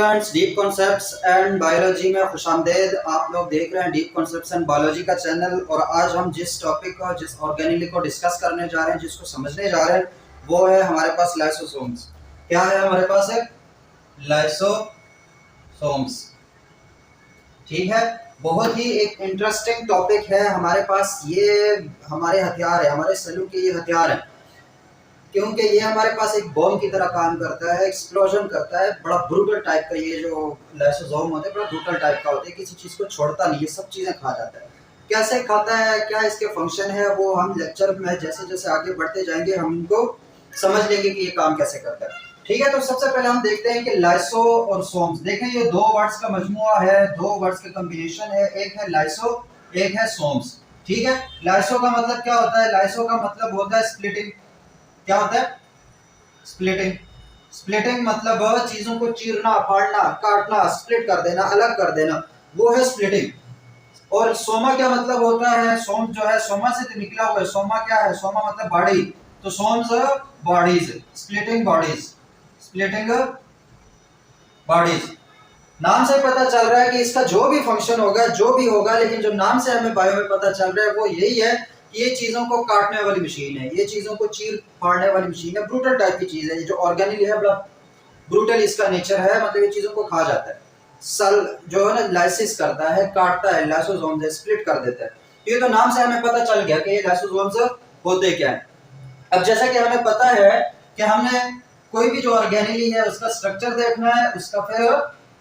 Students, deep concepts and biology में खुशामदीद। आप लोग देख रहे हैं डीप कॉन्सेप्ट्स एंड बायोलॉजी का चैनल। और आज हम जिस टॉपिक को, जिस ऑर्गेनेली को डिस्कस करने जा रहे हैं, जिसको समझने जा रहे हैं, वो है हमारे पास लाइसोसोम्स। क्या है हमारे पास? है लाइसोसोम्स। ठीक है, बहुत ही एक इंटरेस्टिंग टॉपिक है हमारे पास। ये हमारे हथियार है, हमारे सेलों के ये हथियार है, क्योंकि ये हमारे पास एक बॉम्ब की तरह काम करता है, एक्सप्लोजन करता है। बड़ा ब्रूटल टाइप का ये जो लाइसोसोम होता है, बड़ा ब्रूटल टाइप का होता है, किसी चीज़ को छोड़ता नहीं, ये सब चीज़ें खा जाता है। कैसे खाता है, क्या इसके फंक्शन है, वो हम लेक्चर में जैसे जैसे आगे बढ़ते जाएंगे हम इनको समझ लेंगे कि ये काम कैसे करता है। ठीक है, तो सबसे पहले हम देखते हैं कि लाइसो और सोम्स। देखें, ये दो वर्ड्स का मजमुआ है, दो वर्ड्स का कॉम्बिनेशन है। एक है लाइसो, एक है सोम्स। ठीक है, लाइसो का मतलब क्या होता है? लाइसो का मतलब होता है स्प्लिटिंग। क्या होता है? स्प्लिटिंग। स्प्लिटिंग मतलब चीजों को चीरना, फाड़ना, काटना, स्प्लिट कर देना, अलग कर देना, वो है स्प्लिटिंग। और सोमा क्या मतलब होता है? सोम जो है सोमा से तो निकला हुआ है। सोमा क्या है? सोमा मतलब बॉडी, तो somes bodies, splitting bodies, splitting bodies. नाम से पता चल रहा है कि इसका जो भी फंक्शन होगा, जो भी होगा, लेकिन जो नाम से हमें बायो में पता चल रहा है वो यही है कि ये चीजों को काटने वाली मशीन है, ये चीजों को चीर फाड़ने वाली मशीन है। ब्रूटल टाइप की चीज है, जो ऑर्गेनिक है, बड़ा ब्रूटल इसका नेचर है, मतलब ये चीजों को खा जाता है। सल जो है ना, लाइसिस करता है, काटता है, लाइसोसोम्स है, स्प्लिट कर देता है। ये तो नाम से हमें पता चल गया कि ये लाइसोसोम्स होते क्या है। अब जैसा कि हमें पता है कि हमने कोई भी जो ऑर्गेनिली है उसका स्ट्रक्चर देखना है, उसका फिर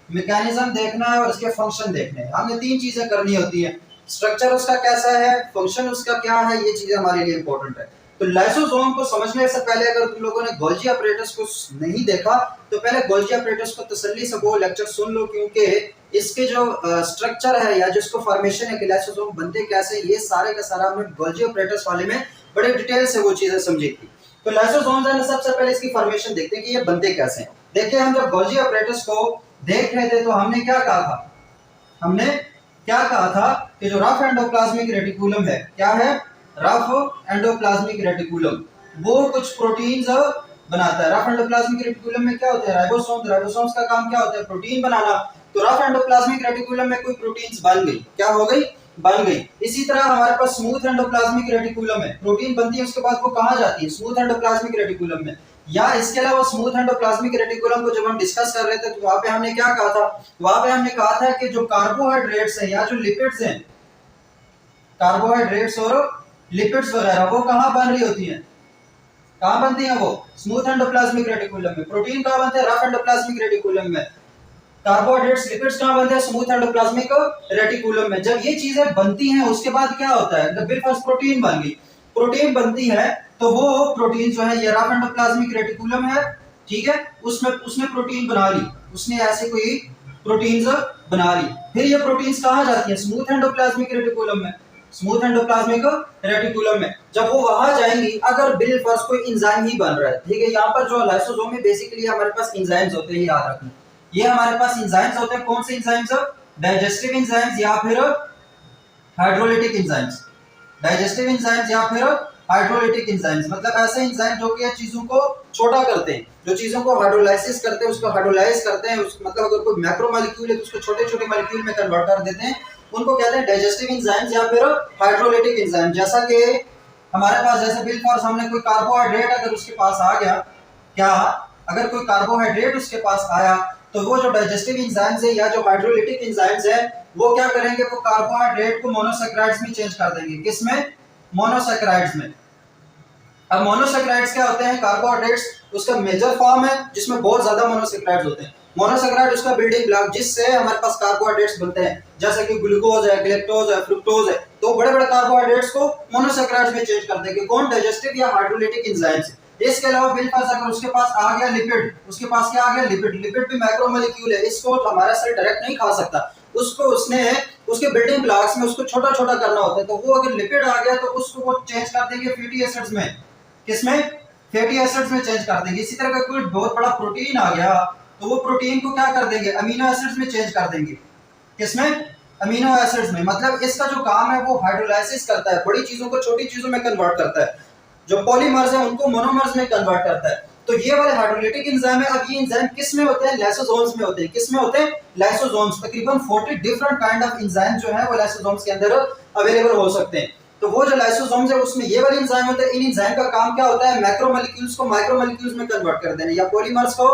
मैकेनिज्म देखना है और उसके फंक्शन देखने हैं। हमने तीन चीजें करनी होती है। स्ट्रक्चर उसका कैसा है, फंक्शन उसका क्या है, ये चीजें हमारे लिए इंपॉर्टेंट है। तो लाइसोसोम को समझने से पहले अगर तुम लोगों ने गोल्जी अपरेटस को नहीं देखा तो पहले गोल्जी अपरेटस को तसल्ली से वो लेक्चर सुन लो, क्योंकि इसके जो स्ट्रक्चर है या जिसको फॉर्मेशन है कि लाइसोसोम बनते कैसे, ये सारे का सारा हमने गोल्जी अपरेटस वाले में बड़े डिटेल से वो चीजें समझी थी। तो लाइसोसोम्स है, सबसे पहले इसकी फॉर्मेशन देखते हैं कि ये बनते कैसे हैं। देखिए, हम जब गोल्जी अपरेटस को देख रहे थे तो हमने क्या कहा था? हमने क्या कहा था कि जो रफ एंडोप्लाज्मिक रेटिकुलम है, क्या है? रफ एंडोप्लाज्मिक रेटिकुलम, वो कुछ प्रोटीन्स बनाता है। रफ एंडोप्लाज्मिक रेटिकुलम में क्या होता है? राइबोसोम्स। राइबोसोम्स का काम क्या होता है? प्रोटीन बनाना। तो रफ एंडोप्लाज्मिक रेटिकुलम में कोई प्रोटीन्स बन गई, क्या हो गई? बन गई। इसी तरह हमारे पास स्मूथ एंडोप्लाज्मिक रेटिकुलम है, प्रोटीन बनती है, उसके बाद वो कहां जाती है? स्मूथ एंडोप्लाज्मिक रेटिकुलम में। या इसके अलावा स्मूथ एंडोप्लाज्मिक रेटिकुलम को जब हम डिस्कस कर रहे थे तो वहां पे हमने क्या कहा था? वहां पे हमने कहा था कि जो कार्बोहाइड्रेट्स हैं या जो लिपिड्स हैं, कार्बोहाइड्रेट्स और लिपिड्स वगैरह, वो कहां बन रही होती हैं? कहां बनती हैं वो? स्मूथ एंडोप्लाज्मिक रेटिकुलम में। प्रोटीन कहां बनते हैं? रफ एंडोप्लाज्मिक रेटिकुलम में। कार्बोहाइड्रेट्स, लिपिड्स कहां बनते हैं? स्मूथ एंडोप्लाज्मिक रेटिकुलम में। जब ये चीजें बनती हैं उसके बाद क्या होता है? जब फर्स्ट प्रोटीन बन गई, प्रोटीन बनती है, तो वो प्रोटीन जो है ये रफ एंडोप्लाज्मिक रेटिकुलम है, ठीक है, उसने प्रोटीन बना ली, उसने ऐसे कोई प्रोटीन्स बना ली। फिर ये प्रोटीन्स कहां जाती हैं? स्मूथ एंडोप्लाज्मिक रेटिकुलम में। स्मूथ एंडोप्लाज्मिक रेटिकुलम में जब वो वहां जाएंगी, अगर बिल फर्स्ट कोई एंजाइम ही बन रहा है, ठीक है, यहाँ पर जो लाइसोसोम में बेसिकली हमारे पास एंजाइम्स होते हैं, याद रखना, ये हमारे पास एंजाइम्स होते हैं। कौन से एंजाइम्स? डाइजेस्टिव एंजाइम्स या फिर हाइड्रोलिटिक एंजाइम्स। डाइजेस्टिव एंजाइम्स या फिर हाइड्रोलिटिक एंजाइम्स, मतलब ऐसे एंजाइम जो कि चीजों को छोटा करते हैं, जो चीजों को हाइड्रोलाइसिस करते हैं, उसको हाइड्रोलाइज करते हैं, मतलब अगर कोई मैक्रो मॉलिक्यूल है तो उसको छोटे छोटे मॉलिक्यूल में कन्वर्ट कर देते हैं, उनको कहते हैं डाइजेस्टिव एंजाइम्स या फिर हाइड्रोलिटिक एंजाइम। जैसा कि हमारे पास, जैसे बिल फॉर सामने कोई कार्बोहाइड्रेट अगर उसके पास आ गया, क्या अगर कोई कार्बोहाइड्रेट उसके पास आया, तो वो जो डाइजेस्टिव एंजाइम्स है या जो हाइड्रोलिटिक एंजाइम्स है, वो क्या करेंगे? वो कार्बोहाइड्रेट को मोनोसैकेराइड्स में चेंज कर देंगे। किसमें? मोनोसैकेराइड्स में। अब मोनोसैकेराइड्स क्या होते हैं? कार्बोहाइड्रेट्स उसका मेजर फॉर्म है जिसमें बहुत ज्यादा मोनोसैकेराइड्स होते हैं। मोनोसैकेराइड उसका बिल्डिंग ब्लॉक जिससे हमारे पास कार्बोहाइड्रेट्स बनते हैं, जैसे कि ग्लूकोज है, गैलेक्टोज है, फ्रुक्टोज है। तो बड़े बड़े कार्बोहाइड्रेट्स को मोनोसैकेराइड्स में चेंज कर देंगे। कौन? डाइजेस्टिव या हाइड्रोलिटिक एंजाइम्स। इसके अलावा बिल फर्स्ट अगर उसके पास आ गया लिपिड, उसके पास क्या आ गया? लिपिड। लिपिड भी मैक्रो मॉलिक्यूल है, इसको हमारा सेल डायरेक्ट नहीं खा सकता, उसको उसने उसके बिल्डिंग ब्लॉक्स में उसको छोटा छोटा करना होता है। तो वो अगर लिपिड आ गया तो उसको वो चेंज कर देंगे फैटी एसिड्स में। किसमें? फैटी एसिड्स में चेंज कर देंगे। इसी तरह का कोई बहुत बड़ा प्रोटीन आ गया तो वो प्रोटीन को क्या कर देंगे? अमीनो एसिड्स में चेंज कर देंगे। किसमें? अमीनो एसिड्स में। मतलब इसका जो काम है वो हाइड्रोलाइसिस करता है, बड़ी चीजों को छोटी चीजों में कन्वर्ट करता है, जो पॉलीमर्स है उनको मोनोमर्स में कन्वर्ट करता है। तो ये वाले हाइड्रोलिटिक एंजाइम है। अब ये एंजाइम किस में होते हैं? लाइसोसोम्स में होते हैं। किस में होते हैं? लाइसोसोम्स। तकरीबन 40 डिफरेंट काइंड ऑफ एंजाइम जो है वो लाइसोसोम्स के अंदर अवेलेबल हो सकते हैं। तो वो जो लाइसोसोम्स है उसमें ये वाले एंजाइम होते हैं। इन एंजाइम का काम क्या होता है? मैक्रोमोलेक्यूल्स को माइक्रोमोलेक्यूल्स में कन्वर्ट कर देना, या पॉलीमर्स को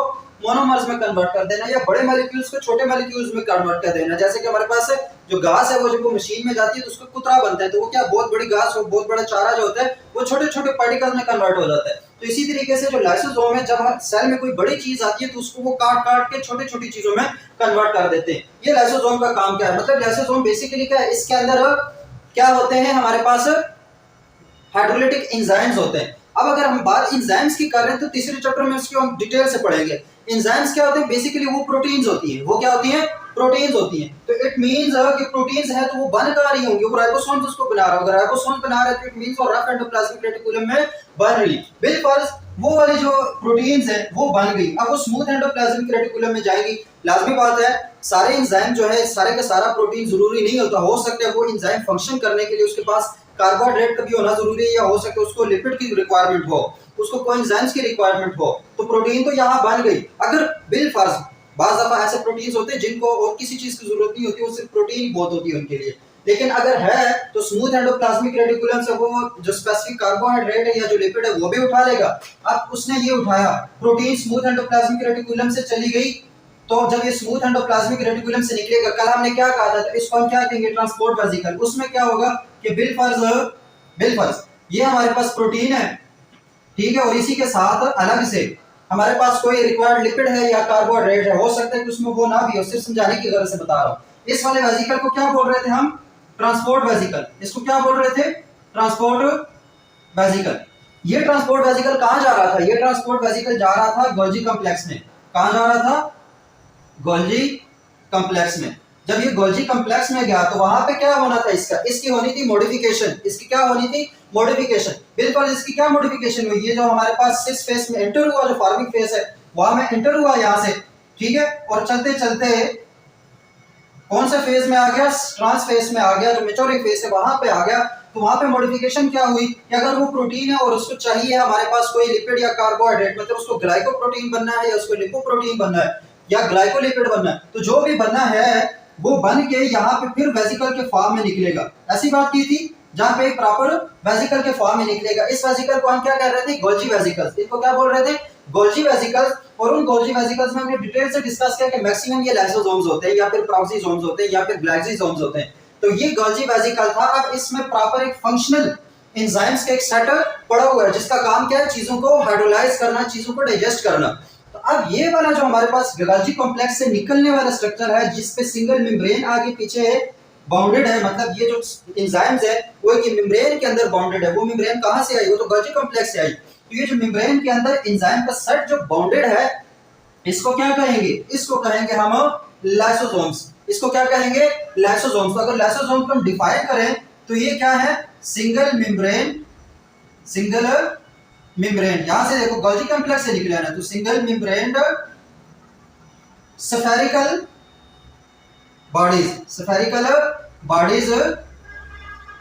मोनोमर्स में कन्वर्ट कर देना, या बड़े मॉलिक्यूल्स को छोटे मॉलिक्यूल्स में कन्वर्ट कर देना। जैसे कि हमारे पास जो घास है वो जब वो मशीन में जाती है तो उसका कुतरा बनता है, तो वो क्या बहुत बड़ी घास और बहुत बड़ा चारा जो होता है वो छोटे छोटे पार्टिकल में कन्वर्ट हो जाता है। तो इसी तरीके से जो लाइसोसोम है, जब सेल में कोई बड़ी चीज आती है तो उसको वो काट काट के छोटी छोटी चीजों में कन्वर्ट कर देते हैं। ये लाइसोसोम का काम क्या है? मतलब लाइसोसोम बेसिकली क्या है? इसके अंदर क्या होते हैं? हमारे पास हाइड्रोलिटिक एंजाइम्स होते हैं। अब अगर हम बात एंजाइम्स की कर रहे हैं तो तीसरे चैप्टर में इसको हम डिटेल से पढ़ेंगे। एंजाइम्स क्या होते हैं? बेसिकली वो प्रोटीन्स होती हैं। वो क्या होती हैं? प्रोटीन्स होती हैं। तो इट मींस कि प्रोटीन्स है तो वो बन कहां रही होंगी? वो राइबोसोम्स उसको बना रहा होगा। राइबोसोम बना रहा है तो इट मींस वो रफ एंडोप्लाज्मिक रेटिकुलम में बन रही। बिलफर्ज वो वाली जो प्रोटीन्स है वो बन गई, अब वो स्मूथ एंडोप्लाज्मिक रेटिकुलम में जाएगी। लाजमी बात है, सारे एंजाइम जो है सारे का सारा प्रोटीन जरूरी नहीं होता। हो सकता है वो एंजाइम फंक्शन करने के लिए उसके पास कार्बोहाइड्रेट का भी होना जरूरी है, या हो सकता है उसको लिपिड की रिक्वायरमेंट हो, उसको कोएंजाइम्स की रिक्वायरमेंट हो। तो प्रोटीन तो यहाँ बन गई। अगर बिलफर्ज बाज़ दफा ऐसे प्रोटीन्स होते हैं जिनको और किसी चीज की जरूरत नहीं होती, वो सिर्फ प्रोटीन बहुत होती है उनके लिए। लेकिन अगर है तो स्मूथ एंडोप्लाज्मिक रेटिकुलम से वो जो स्पेसिफिक कार्बोहाइड्रेट है या जो लिपिड है वो भी उठा लेगा। अब उसने ये उठाया, प्रोटीन स्मूथ एंडोप्लाज्मिक रेटिकुलम से चली गई, तो जब ये स्मूथ एंडोप्लाज्मिक रेटिकुलम से निकलेगा, कल हमने क्या कहा था? तो इसको हम क्या कहेंगे? Transport vesicle. उसमें क्या होगा कि बिलफर्ज ये हमारे पास प्रोटीन है, ठीक है, और इसी के साथ अलग से हमारे पास कोई रिक्वायर्ड लिपिड है या कार्बोहाइड्रेट है। हो सकता है कि उसमें वो ना भी हो, सिर्फ समझाने की गरज से बता रहा हूं। इस वाले वेसिकल को क्या बोल रहे थे हम? Transport vesicle. इसको क्या बोल रहे थे? Transport vesicle. ये ट्रांसपोर्ट वेसिकल कहां जा रहा था? ये ट्रांसपोर्ट वेसिकल जा रहा था गोल्जी कॉम्प्लेक्स में। कहां जा रहा था? गोल्जी कॉम्प्लेक्स में। जब ये गोल्जी कॉम्प्लेक्स में गया तो वहां पे क्या होना था? इसकी होनी थी मॉडिफिकेशन। इसकी क्या होनी थी? मॉडिफिकेशन। बिल्कुल इसकी क्या मॉडिफिकेशन हुई? ये जो हमारे पास सिस फेस में एंटर हुआ, जो फॉर्मिंग फेस है वहां में एंटर हुआ यहां से, ठीक है, और चलते चलते कौन से फेज में आ गया? ट्रांस फेज में आ गया, जो मैच्योरिंग फेज है वहां पे आ गया। तो वहां पे मॉडिफिकेशन क्या हुई कि अगर वो प्रोटीन है और उसको चाहिए हमारे पास कोई लिपिड या कार्बोहाइड्रेट, मतलब उसको ग्लाइकोप्रोटीन बनना है या उसको लिपोप्रोटीन बनना है या ग्लाइकोलिपिड बनना है, तो जो भी बनना है वो बन के यहाँ पे फिर वेसिकल के फॉर्म में निकलेगा। ऐसी बात की थी जहाँ पे एक प्रॉपर वेसिकल के फॉर्म में निकलेगा। इस वेसिकल को हम क्या कह रहे थे? Golgi vesicles. इसको क्या बोल रहे थे? Golgi vesicles. और उन गोल्जी वेसिकल्स में हमने डिटेल से डिस्कस किया कि मैक्सिमम ये लाइसोसोम्स होते हैं या फिर प्रोक्सीसोम्स होते हैं या फिर ग्लाइकोसोम्स होते हैं। तो ये गोल्जी वेसिकल था। अब इसमें प्रॉपर एक फंक्शनल एंजाइम्स का एक सेट पड़ा हुआ है जिसका काम क्या है? चीजों को हाइड्रोलाइज करना, चीजों को डाइजेस्ट करना। तो अब ये वाला जो हमारे पास गोल्जी कॉम्प्लेक्स से निकलने वाला स्ट्रक्चर है जिसपे सिंगल मेम्ब्रेन आगे पीछे बाउंडेड है, मतलब ये जो एंजाइम्स है वो एक मेम्ब्रेन के अंदर बाउंडेड है। वो मेम्ब्रेन कहां से आई? वो तो गोल्जी कॉम्प्लेक्स से आई। तो ये जो मेम्ब्रेन के अंदर एंजाइम का सेट जो बाउंडेड है, इसको क्या कहेंगे? इसको कहेंगे हम लाइसोसोम्स। इसको क्या कहेंगे? लाइसोसोम्स। तो अगर लाइसोसोम को हम डिफाइन करें तो ये क्या है? Single membrane. सिंगल मेम्ब्रेन, यहां से देखो गोल्जी कॉम्प्लेक्स से निकला है, तो single membrane spherical bodies. Spherical bodies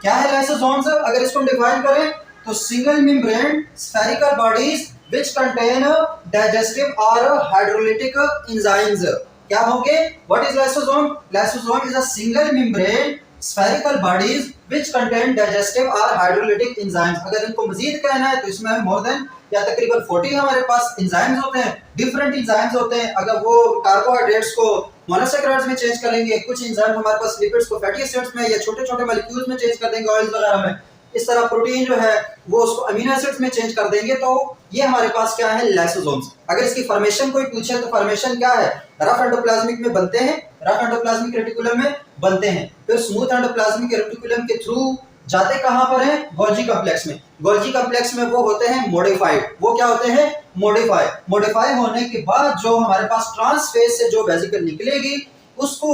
क्या है? लाइसोसोम्स। अगर इसको डिफाइन करें तो single membrane spherical bodies which contain digestive or hydrolytic enzymes. क्या होंगे? What is lysosome? Lysosome is a single membrane spherical bodies which contain digestive or hydrolytic enzymes. अगर इनको मजीद कहना है तो इसमें more than या तकरीबन 40 हमारे पास enzymes होते हैं, different enzymes होते हैं। अगर वो कार्बोहाइड्रेट्स को मोनोसैकेराइड्स में चेंज करेंगे, कुछ एंजाइम हमारे पास लिपिड्स को फैटी एसिड्स में या छोटे छोटे मॉलिक्यूल्स में चेंज कर देंगे, ऑयल्स वगैरह में। इस तरह प्रोटीन जो है वो उसको अमीनो एसिड्स में चेंज कर देंगे। तो ये हमारे पास क्या है? लाइसोसोम्स। अगर इसकी फॉर्मेशन कोई पूछे तो फॉर्मेशन क्या है? रफ एंडोप्लाज्मिक में बनते हैं, रफ एंडोप्लाज्मिक रेटिकुलम में बनते हैं, फिर स्मूथ एंडोप्लाज्मिक रेटिकुलम के थ्रू जाते कहां पर है? गोल्जी कॉम्प्लेक्स में। गोल्जी कॉम्प्लेक्स में वो होते हैं मॉडिफाइड। वो क्या होते हैं? मॉडिफाई। मॉडिफाई होने के बाद जो हमारे पास ट्रांस फेज से जो वेसिकल निकलेगी उसको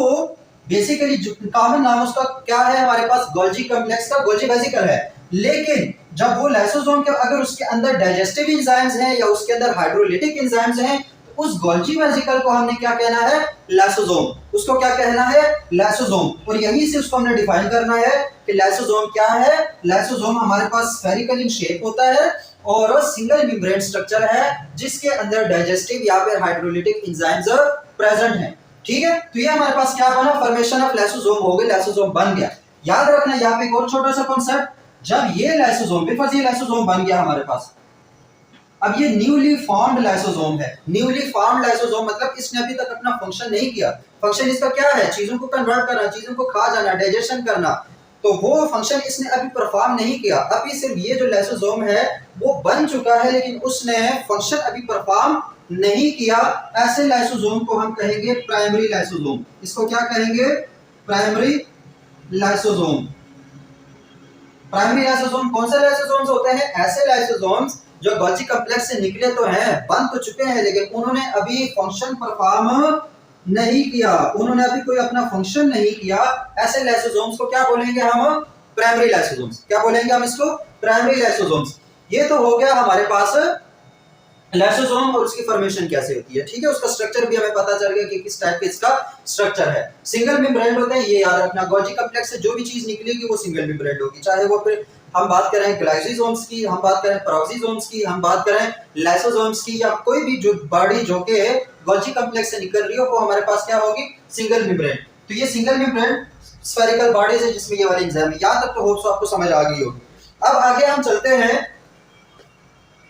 बेसिकली कॉमन नाम उसका क्या है? हमारे पास गोल्जी कॉम्प्लेक्स का गोल्जी वेसिकल है। लेकिन जब वो लाइसोसोम के अगर उसके अंदर डाइजेस्टिव एंजाइम्स हैं या उसके अंदर हाइड्रोलिटिक एंजाइम्स हैं उस गोल्जी वेसिकल को हमने क्या कहना है, लाइसोसोम। उसको क्या कहना है, लाइसोसोम। और यहीं से उसको हमने डिफाइन करना है कि लाइसोसोम क्या है। लाइसोसोम हमारे पास स्फेरिकल इन शेप होता है और सिंगल मेम्ब्रेन स्ट्रक्चर है जिसके अंदर डाइजेस्टिव या फिर हाइड्रोलिटिक एंजाइम्स प्रेजेंट हैं। ठीक है, तो ये हमारे पास क्या बना, फॉर्मेशन ऑफ लाइसोसोम हो गई, लाइसोसोम बन गया। याद रखना यहाँ पे एक और छोटा सा कॉन्सेप्ट, जब ये लाइसोसोम बिकॉज़ ये लाइसोसोम बन गया हमारे पास, अब ये न्यूली फॉर्म्ड लाइसोसोम है। न्यूली फॉर्म्ड लाइसोसोम मतलब इसने अभी तक अपना फंक्शन नहीं किया। फंक्शन इसका क्या है, चीजों को कन्वर्ट करना, चीजों को खा जाना, डाइजेशन करना, तो वो फंक्शन इसने अभी परफॉर्म नहीं किया। अभी सिर्फ ये जो लाइसोसोम है वो बन चुका है लेकिन उसने फंक्शन अभी परफॉर्म नहीं किया। ऐसे लाइसोसोम को हम कहेंगे प्राइमरी लाइसोसोम। इसको क्या कहेंगे, प्राइमरी लाइसोसोम। प्राइमरी लाइसोसोम कौन से लाइसोसोम्स होते हैं, ऐसे लाइसोसोम्स जो गोल्जी कॉम्प्लेक्स से निकले तो हैं, बन तो चुके हैं लेकिन उन्होंने अभी फंक्शन परफॉर्म नहीं किया, उन्होंने अभी कोई अपना फंक्शन नहीं किया। ऐसे लाइसोसोम्स को क्या बोलेंगे हम, प्राइमरी लाइसोसोम्स। क्या बोलेंगे हम इसको, प्राइमरी लाइसोसोम्स। ये तो हो गया हमारे पास लाइसोसोम और उसकी फॉर्मेशन कैसे होती है। ठीक है, उसका स्ट्रक्चर भी हमें पता चल गया कि किस टाइप का इसका स्ट्रक्चर है। सिंगल मेम्ब्रेन होते हैं, ये याद रखना। गोल्जी कॉम्प्लेक्स से जो भी चीज निकलेगी वो सिंगल मेम्ब्रेन होगी, चाहे वो फिर हम बात करें ग्लाइसोसोम्स की, हम बात करें पेरोक्सिसोम्स की, हम बात करें लाइसोसोम्स की, या कोई भी जो बॉडी जो के गोल्जी कॉम्प्लेक्स से निकल रही हो वो हमारे पास क्या होगी, सिंगल मेम्ब्रेन। तो ये सिंगल मेम्ब्रेन स्फेरिकल बॉडीज है जिसमें ये वाली एंजाइम है। यहाँ तक तो होप्स आपको समझ आ गई होगी। अब आगे हम चलते हैं,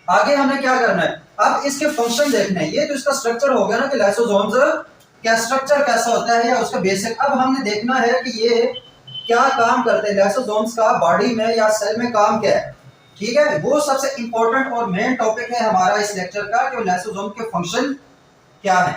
आगे हमें क्या करना है, अब इसके फंक्शन देखने हैं। ये तो इसका स्ट्रक्चर हो गया ना कि लाइसोसोम्स क्या स्ट्रक्चर कैसा होता है या उसका बेसिक। अब हमने देखना है कि ये क्या काम करते हैं, लाइसोसोम्स का बॉडी में या सेल में काम क्या है। ठीक है, वो सबसे इंपॉर्टेंट और मेन टॉपिक है हमारा इस लेक्चर का कि लाइसोसोम के फंक्शन क्या है।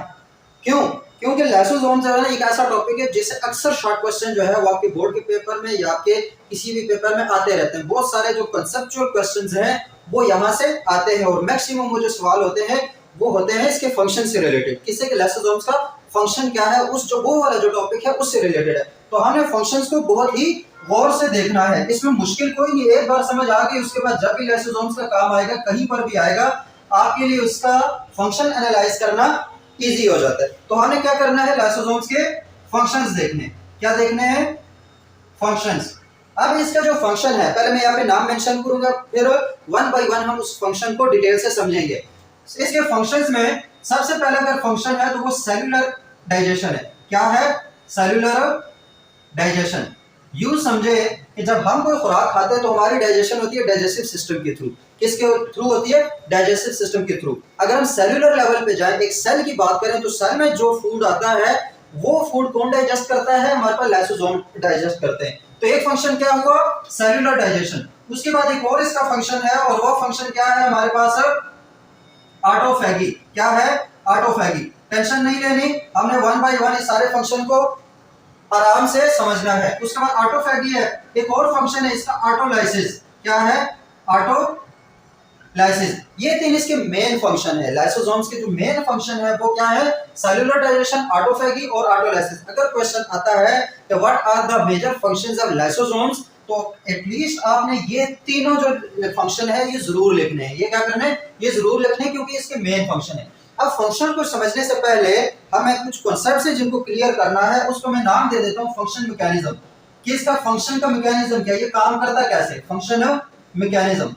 क्यों, क्योंकि लाइसोसोम जो है ना एक ऐसा टॉपिक है जिससे अक्सर शॉर्ट क्वेश्चन जो है वो आपके बोर्ड के पेपर में या आपके किसी भी पेपर में आते रहते हैं। बहुत सारे जो कंसेप्चुअल क्वेश्चंस हैं वो यहाँ से आते हैं और मैक्सिमम वो जो सवाल होते हैं वो होते हैं इसके फंक्शन से रिलेटेड। किससे, कि लाइसोसोम्स का फंक्शन क्या है, उस जो वो वाला जो टॉपिक है उससे रिलेटेड है। तो हमें फंक्शंस को बहुत ही गौर से देखना है, इसमें मुश्किल कोई नहीं। एक बार समझ आ गई उसके बाद जब भी लाइसोसोम्स का काम आएगा, कहीं पर भी आएगा, आपके लिए उसका फंक्शन एनालाइज करना इजी हो जाता है। तो हमें क्या करना है, लाइसोसोम्स के फंक्शंस देखने। क्या देखने हैं, फंक्शंस। अब इसका जो फंक्शन है, पहले मैं यहाँ पे नाम मेंशन करूंगा, फिर वन बाय वन हम उस फंक्शन को डिटेल से समझेंगे। इसके फंक्शंस में सबसे पहला अगर फंक्शन है तो वो सेलुलर डाइजेशन है। क्या है, सेलुलर डाइजेशन। यूं समझे कि जब हम कोई खुराक खाते हैं तो हमारी डाइजेशन होती है डाइजेस्टिव सिस्टम के थ्रू। किसके थ्रू होती है, डाइजेस्टिव सिस्टम के थ्रू। अगर हम सेलुलर लेवल पे जाएं, एक सेल की बात करें, तो सेल में जो फूड आता है वो फूड कौन डाइजेस्ट करता है, हमारे पास लाइसोसोम डाइजेस्ट करते हैं। तो एक फंक्शन क्या हुआ, सेलुलर डाइजेशन। उसके बाद एक और इसका फंक्शन है और वो फंक्शन क्या है हमारे पास, ऑटोफैगी। क्या है, ऑटोफैगी। टेंशन नहीं लेनी, हमने वन बाय वन इस सारे फंक्शन को आराम से समझना है। उसके बाद ऑटोफैगी है, एक और फंक्शन है इसका ऑटोलाइसिस। क्या है, ऑटोलाइसिस। ये तीन इसके मेन फंक्शन है। लाइसोसोम्स के जो मेन फंक्शन है वो क्या है, सेलुलर डाइजेशन, ऑटोफैगी और ऑटोलाइसिस। अगर क्वेश्चन आता है कि what are the major functions of lysosomes, तो एटलीस्ट आपने ये तीनों जो फंक्शन है ये जरूर लिखने हैं। ये क्या करना है, ये जरूर लिखने हैं क्योंकि इसके मेन फंक्शन है। अब फंक्शन को समझने से पहले हमें कुछ कॉन्सेप्ट्स हैं जिनको क्लियर करना है। उसको मैं नाम दे देता हूँ फंक्शन मैकेनिज्म। कि इसका फंक्शन का मैकेनिज्म क्या, ये काम करता कैसे, फंक्शन मैकेनिज्म।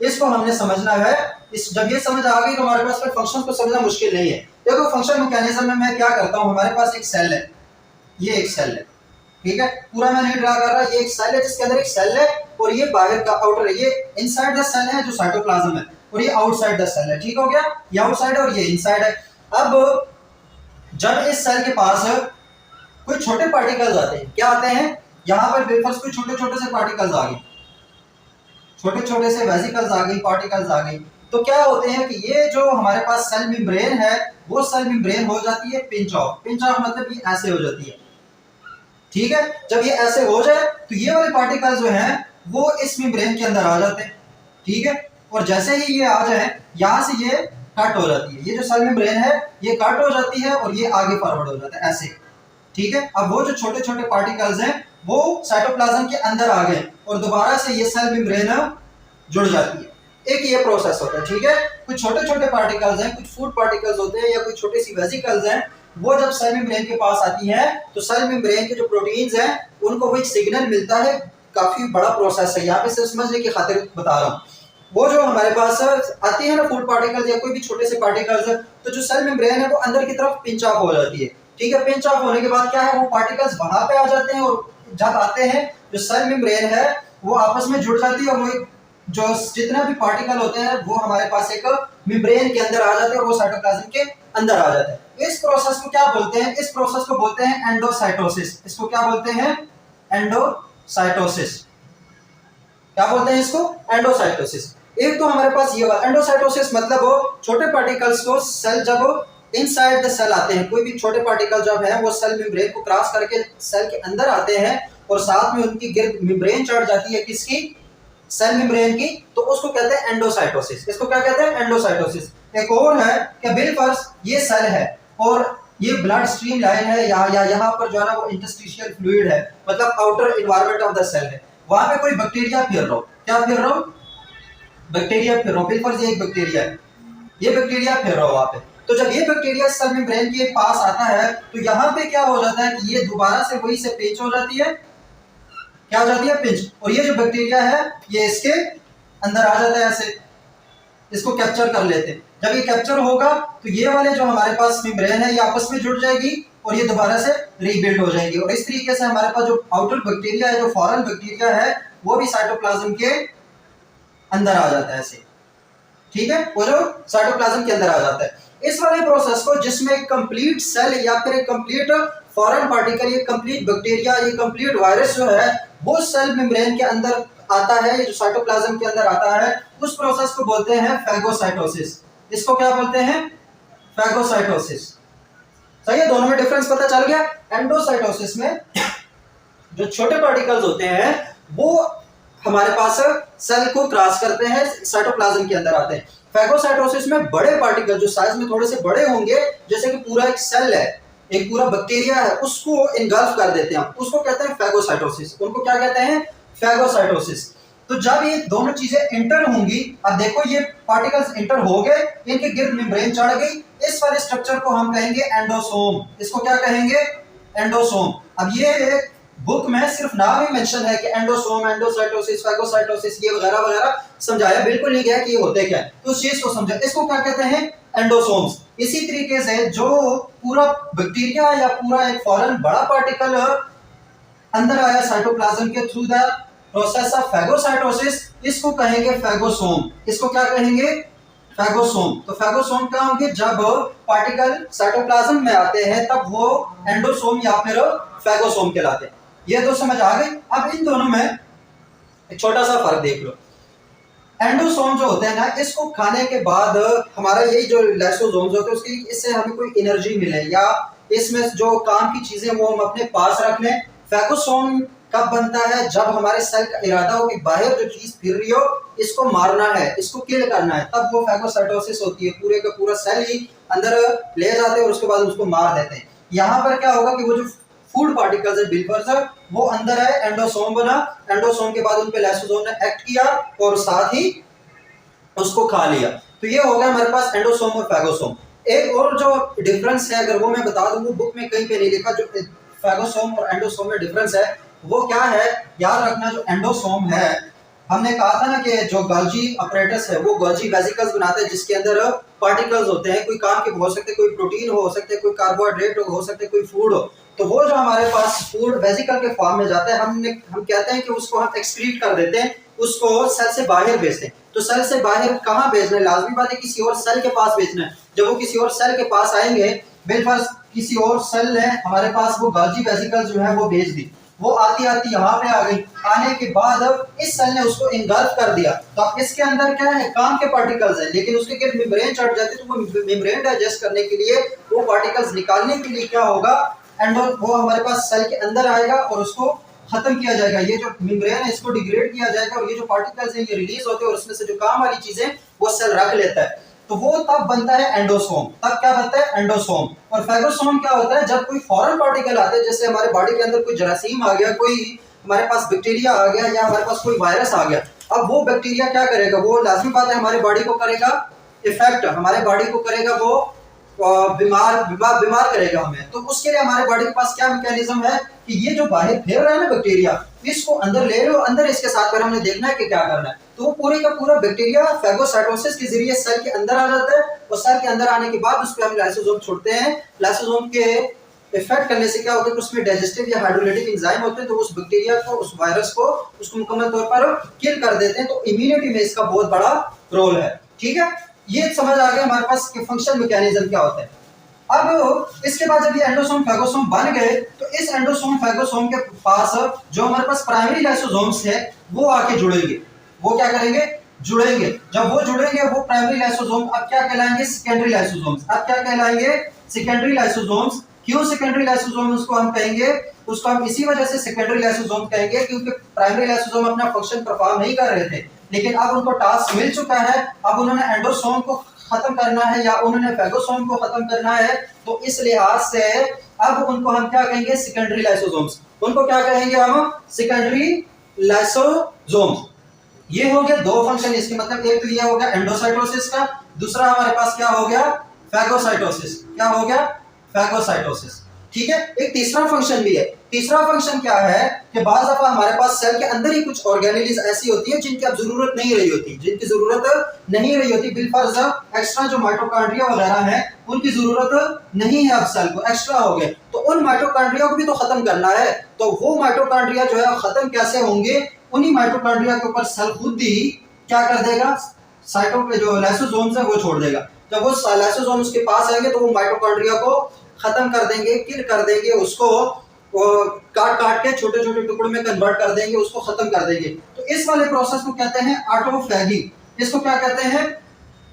इसको हमने समझना है। इस जब ये समझ आ गई तो हमारे पास फिर फंक्शन को समझना मुश्किल नहीं है। देखो फंक्शन मैकेनिज्म में मैं क्या करता हूँ, हमारे पास एक सेल है, ये एक सेल है, ठीक है, पूरा मैं नहीं ड्रा कर रहा, ये एक सेल है जिसके अंदर एक सेल है और ये बाहर का आउटर है। ये इनसाइड द सेल है जो साइटोप्लाज्म है और ये आउटसाइड द सेल है। ठीक हो गया, ये आउटसाइड है और ये इनसाइड है। अब जब इस सेल के पास कोई छोटे पार्टिकल्स आते हैं, क्या आते हैं, यहाँ पर वेफर्स कोई छोटे छोटे से पार्टिकल्स आ गए, छोटे छोटे से वेसिकल्स आ गई, पार्टिकल्स आ गई, तो क्या होते हैं कि ये जो हमारे पास सेल मेम्ब्रेन है वो सेल मेम्ब्रेन हो जाती है पिंच ऑफ। पिंच ऑफ मतलब ये ऐसे हो जाती है, ठीक है। जब ये ऐसे हो जाए तो ये वाले पार्टिकल्स जो हैं वो इस मेम्ब्रेन के अंदर आ जाते हैं, ठीक है। और जैसे ही ये आ जाए यहाँ से ये कट हो जाती है, ये जो सेल मेम्ब्रेन है ये कट हो जाती है और ये आगे फॉरवर्ड हो जाता है ऐसे, ठीक है। अब वो जो छोटे छोटे पार्टिकल्स हैं वो साइटोप्लाज्म के अंदर आ गए और दोबारा से ये सेल मेम्ब्रेन जुड़ जाती है, एक ये प्रोसेस होता है, ठीक है। कुछ छोटे छोटे पार्टिकल्स हैं, कुछ फूड पार्टिकल्स होते हैं या कुछ छोटी सी वेसिकल्स हैं, वो जब सेल मेम्ब्रेन के पास आती हैं तो सेल मेम्ब्रेन के जो प्रोटीन्स हैं उनको वो एक सिग्नल मिलता है। काफी बड़ा प्रोसेस है, यहाँ पे सिर्फ समझने की खातिर बता रहा हूँ। वो जो हमारे पास आती है ना फूड पार्टिकल्स या कोई भी छोटे से पार्टिकल्स, तो जो सेल मेम्ब्रेन है वो अंदर की तरफ पिंच ऑफ हो जाती है, ठीक है। पिंच ऑफ होने के बाद क्या है, वो पार्टिकल्स वहां पे आ जाते हैं और जब आते हैं जो सेल मेम्ब्रेन है वो आपस में जुड़ जाती है और वो जो जितना भी पार्टिकल होते हैं वो हमारे पास एक मेम्ब्रेन के अंदर आ जाते हैं और वो साइटोप्लाज्म के अंदर आ जाते हैं। इस प्रोसेस को क्या बोलते हैं, इस प्रोसेस को बोलते हैं एंडोसाइटोसिस। इसको क्या बोलते हैं, एंडोसाइटोसिस। क्या बोलते हैं इसको, एंडोसाइटोसिस। एक तो हमारे पास ये वाला एंडोसाइटोसिस मतलब वो छोटे पार्टिकल्स को सेल जब इनसाइड द सेल आते हैं, कोई भी छोटे पार्टिकल जब है वो सेल मेम्ब्रेन को क्रॉस करके सेल के अंदर आते हैं और साथ में उनकी गिर्द मेम्ब्रेन चढ़ जाती है, किसकी, सेल मेम्ब्रेन की, तो उसको कहते हैं एंडोसाइटोसिस। इसको क्या कहते हैं, एंडोसाइटोसिस। एक और है कि बिलफर्स ये सेल है और ये ब्लड स्ट्रीम लाइन है, यहाँ पर जो है ना वो इंटरस्टिशियल फ्लूइड है, मतलब outer environment of the cell है। वहां पे कोई बैक्टीरिया फिर रहा हो, क्या फिर रहा हो, बैक्टीरिया फिर रहा हो। बिलफर्स ये एक बैक्टीरिया है, ये बैक्टीरिया फिर रहा हो वहां पे। तो जब ये बैक्टीरिया सेल मेम्ब्रेन के पास आता है तो यहाँ पे क्या हो जाता है कि ये दोबारा से वही से पेच हो जाती है, क्या हो जाती है, पिंच, और ये जो बैक्टीरिया है ये इसके अंदर आ जाता है, ऐसे इसको कैप्चर कर लेते हैं। जब ये कैप्चर होगा तो ये वाले जो हमारे पास मेम्ब्रेन है ये आपस में जुड़ जाएगी और ये दोबारा से रीबिल्ड हो जाएगी और इस तरीके से हमारे पास जो आउटर बैक्टीरिया है, जो फॉरेन बैक्टीरिया है, वो भी साइटोप्लाज्म के अंदर आ जाता है ऐसे, ठीक है, वो जो साइटोप्लाज्म के अंदर आ जाता है। इस वाले प्रोसेस को जिसमें कंप्लीट सेल या फिर एक कंप्लीट फॉरेन पार्टिकल, ये कंप्लीट बैक्टीरिया, ये कंप्लीट वायरस जो है वो सेल मेम्ब्रेन के अंदर आता है, ये जो साइटोप्लाज्म के अंदर आता है, उस प्रोसेस को बोलते हैं फैगोसाइटोसिस। इसको क्या बोलते हैं, फैगोसाइटोसिस। सही है, दोनों में डिफरेंस पता चल गया। एंडोसाइटोसिस में जो छोटे पार्टिकल्स होते हैं वो हमारे पास सेल को क्रॉस करते हैं, साइटोप्लाज्म के अंदर आते हैं। फैगोसाइटोसिस में बड़े पार्टिकल जो साइज में थोड़े से बड़े होंगे, जैसे कि पूरा एक सेल है, एक पूरा बैक्टीरिया है, उसको इनगल्फ कर देते हैं, उसको कहते हैं फैगोसाइटोसिस। उनको क्या कहते हैं, फैगोसाइटोसिस। तो जब ये दोनों चीजें इंटर होंगी, अब देखो ये पार्टिकल्स इंटर हो गए, इनके गिर्द मेम्ब्रेन चढ़ गई, इस वाले स्ट्रक्चर को हम कहेंगे एंडोसोम। इसको क्या कहेंगे, एंडोसोम। अब ये बुक में सिर्फ नाम ही मेंशन है कि एंडोसोम, एंडोसाइटोसिस, फैगोसाइटोसिस ये वगैरह वगैरह समझाया बिल्कुल नहीं गया कि ये होते क्या है, तो उस चीज को समझा। इसको क्या कहते हैं, एंडोसोम्स। इसी तरीके से जो पूरा बैक्टीरिया या पूरा एक फॉरेन बड़ा पार्टिकल अंदर आया साइटोप्लाज्म के through the process of phagocytosis, इसको कहेंगे फैगोसोम। इसको क्या कहेंगे, फैगोसोम। तो फैगोसोम क्या होंगे, जब पार्टिकल साइटोप्लाज्म में आते हैं तब वो एंडोसोम या फिर फैगोसोम कहलाते हैं। ये तो समझ आ गई। अब इन दोनों में एक छोटा सा फर्क देख लो। एंडोसोम जो होते हैं ना, इसको खाने के बाद हमारा यही जो लाइसोसोम्स होते हैं उसकी इससे हमें कोई एनर्जी मिले या इसमें जो काम की चीजें वो हम अपने पास रख लें। फैगोसोम कब बनता है, जब हमारे सेल का इरादा हो कि बाहर जो चीज फिर रही हो इसको मारना है, इसको किल करना है, तब वो फैगोसाइटोसिस होती है। पूरे का पूरा सेल ही अंदर ले जाते हैं और उसके बाद उसको मार देते हैं। यहाँ पर क्या होगा कि वो जो फूड पार्टिकल्स है, बिल्फर्स है, वो अंदर है, एंडोसोम बना, एंडोसोम के बाद उन पे लाइसोसोम ने एक्ट किया और साथ ही उसको खा लिया। तो ये हो गया हमारे पास एंडोसोम और फैगोसोम। एक और जो डिफरेंस है अगर वो मैं बता दूं, वो बुक में कहीं पे नहीं लिखा, जो फैगोसोम और एंडोसोम में डिफरेंस है वो क्या है, याद रखना। जो एंडोसोम है, हमने कहा था ना कि जो गोल्जी अपरेटस है वो गोल्जी वेसिकल्स बनाते हैं जिसके अंदर पार्टिकल्स होते हैं, कोई काम के हो सकते हैं, कोई प्रोटीन हो सकते हैं, कोई कार्बोहाइड्रेट हो सकते हैं, कोई फूड हो। तो वो जो हमारे पास फूड वेसिकल के फॉर्म में जाता है, हम कहते हैं कि उसको हम एक्सक्रीट कर देते हैं, उसको सेल से बाहर भेजते हैं। तो सेल से बाहर कहाँ भेजना है, लाजमी बात है किसी और सेल के पास भेजना है। जब वो किसी और सेल के पास आएंगे, बिलफर्ज किसी और सेल है हमारे पास, वो गोल्जी वेसिकल जो है वो भेज दी, वो आती आती यहाँ पे आ गई। आने के बाद इस सेल ने उसको इंगल्फ कर दिया। तो अब इसके अंदर क्या है, काम के पार्टिकल्स है, लेकिन उसके गिर्द मेम्ब्रेन चढ़ जाती है। तो वो मेम्ब्रेन डाइजेस्ट करने के लिए, वो पार्टिकल्स निकालने के लिए क्या होगा, वो हमारे पास सेल के अंदर आएगा और उसको खत्म किया जाएगा। ये जो मेम्ब्रेन है इसको डिग्रेड किया जाएगा और ये जो पार्टिकल्स हैं ये रिलीज होते हैं और उसमें से जो काम वाली चीजें वो सेल रख लेता है। तो वो तब बनता है एंडोसोम। तब क्या बनता है, एंडोसोम। और फैगोसोम क्या होता है, जब कोई फॉरेन पार्टिकल आते हैं, जैसे हमारे बॉडी के अंदर कोई जरासीम आ गया, कोई हमारे पास बैक्टीरिया आ गया या हमारे पास कोई वायरस आ गया। अब वो बैक्टीरिया क्या करेगा, वो लाजमी बात है हमारी बॉडी को करेगा इफेक्ट, हमारे बॉडी को करेगा वो बीमार करेगा हमें। तो उसके लिए हमारे बॉडी के पास क्या मैकेनिज्म है कि ये जो बाहर फिर रहा है ना बैक्टीरिया, इसको अंदर ले लो, अंदर इसके साथ फिर हमने देखना है कि क्या करना है। तो वो पूरे का पूरा बैक्टीरिया फैगोसाइटोसिस के जरिए सेल के अंदर आ जाता है, और सेल के अंदर आने के बाद उस पर हम लाइसोसोम छोड़ते हैं। लाइसोसोम के इफेक्ट करने से क्या होता है कि उसमें डाइजेस्टिव या हाइड्रोलाइटिक एंजाइम होते हैं, तो उस बैक्टीरिया को, उस वायरस को, उसको मुकम्मल तौर पर किल कर देते हैं। तो इम्यूनिटी में इसका बहुत बड़ा रोल है। ठीक है, ये समझ आ गया हमारे पास कि फंक्शन मैकेनिज्म क्या होता है। अब इसके बाद जब ये एंडोसोम फैगोसोम बन गए, तो इस एंडोसोम फैगोसोम के पास जो हमारे पास प्राइमरी लाइसोसोम्स है वो आके जुड़ेंगे। वो क्या करेंगे, जुड़ेंगे। जब वो जुड़ेंगे वो प्राइमरी लाइसोसोम अब क्या कहलाएंगे, सेकेंडरी लाइसोसोम्स। अब क्या कहलाएंगे, सेकेंडरी लाइसोसोम्स। क्यों सेकेंडरी लाइसोसोम उसको हम कहेंगे, उसको हम इसी वजह से सेकेंडरी लाइसोसोम कहेंगे क्योंकि प्राइमरी लाइसोसोम अपना फंक्शन परफॉर्म नहीं कर रहे थे, लेकिन अब उनको टास्क मिल चुका है। अब उन्होंने एंडोसोम को खत्म करना है या उन्होंने फैगोसोम को खत्म करना है, तो इस लिहाज से अब उनको हम क्या कहेंगे, सेकेंडरी लाइसोसोम्स। उनको क्या कहेंगे हम, सेकेंडरी लाइसोसोम्स। ये हो गया दो फंक्शन इसके, मतलब एक तो ये हो गया एंडोसाइटोसिस का, दूसरा हमारे पास क्या हो गया, फैगोसाइटोसिस। क्या हो गया, फैगोसाइटोसिस। ठीक है, एक तीसरा फंक्शन भी है। तीसरा फंक्शन क्या है कि बाज़ दफा हमारे पास सेल के अंदर ही कुछ ऑर्गेनेलिज ऐसी होती है जिनकी अब जरूरत नहीं रही होती, जिनकी जरूरत नहीं रही होती, बिलफर्ज एक्स्ट्रा जो माइटोकॉन्ड्रिया वगैरह हैं उनकी जरूरत नहीं है, अब सेल को एक्स्ट्रा हो गए, तो उन माइटोकॉन्ड्रिया को भी तो खत्म करना है। तो वो माइटोकॉन्ड्रिया जो है खत्म कैसे होंगे, उन्हीं माइटोकॉन्ड्रिया के ऊपर सेल खुद ही क्या कर देगा, साइटो पे जो लाइसोसोम्स है वो छोड़ देगा। जब वो लाइसोसोम उसके पास आएंगे तो वो माइटोकॉन्ड्रिया को खत्म कर देंगे, किल कर देंगे, उसको काट काट के छोटे छोटे टुकड़ों में कन्वर्ट कर देंगे, उसको खत्म कर देंगे। तो इस वाले प्रोसेस को कहते हैं ऑटोफैगी। इसको क्या कहते हैं,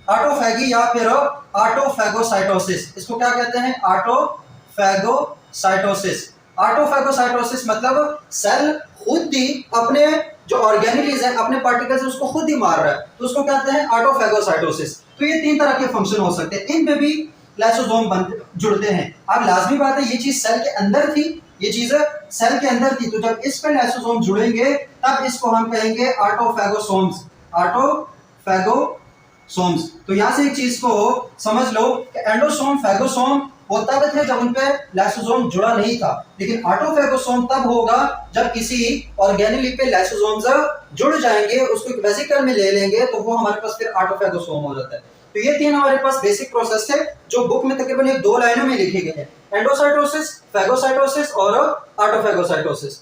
ऑटोफैगी या फिर ऑटोफैगोसाइटोसिस। इसको क्या कहते हैं, ऑटोफैगोसाइटोसिस। ऑटोफैगोसाइटोसिस मतलब सेल खुद ही अपने जो ऑर्गेनेलिज है, अपने पार्टिकल्स उसको खुद ही मार रहा है, तो उसको कहते हैं ऑटोफैगोसाइटोसिस। तो ये तीन तरह के फंक्शन हो सकते हैं, इनमें भी लाइसोसोम जुड़ते हैं। अब लाजमी बात है ये चीज सेल के अंदर थी, ये चीज सेल के अंदर थी, तो जब इस पे लाइसोसोम जुड़ेंगे तब इसको हम कहेंगे ऑटोफैगोसोम्स। ऑटोफैगोसोम्स। तो यहां से एक चीज को समझ लो कि एंडोसोम फैगोसोम वो तब थे जब उन पे लाइसोसोम जुड़ा नहीं था, लेकिन ऑटोफैगोसोम तब होगा जब किसी ऑर्गेनेली पे लाइसोसोम्स जुड़ जाएंगे, उसको एक वेसिकल में ले लेंगे, तो वो हमारे पास फिर ऑटोफैगोसोम हो जाता है। तो ये तीन हमारे पास बेसिक प्रोसेस है जो बुक में तकरीबन ये दो लाइनों में लिखे गए हैं, एंडोसाइटोसिस, फैगोसाइटोसिस और ऑटोफैगोसाइटोसिस।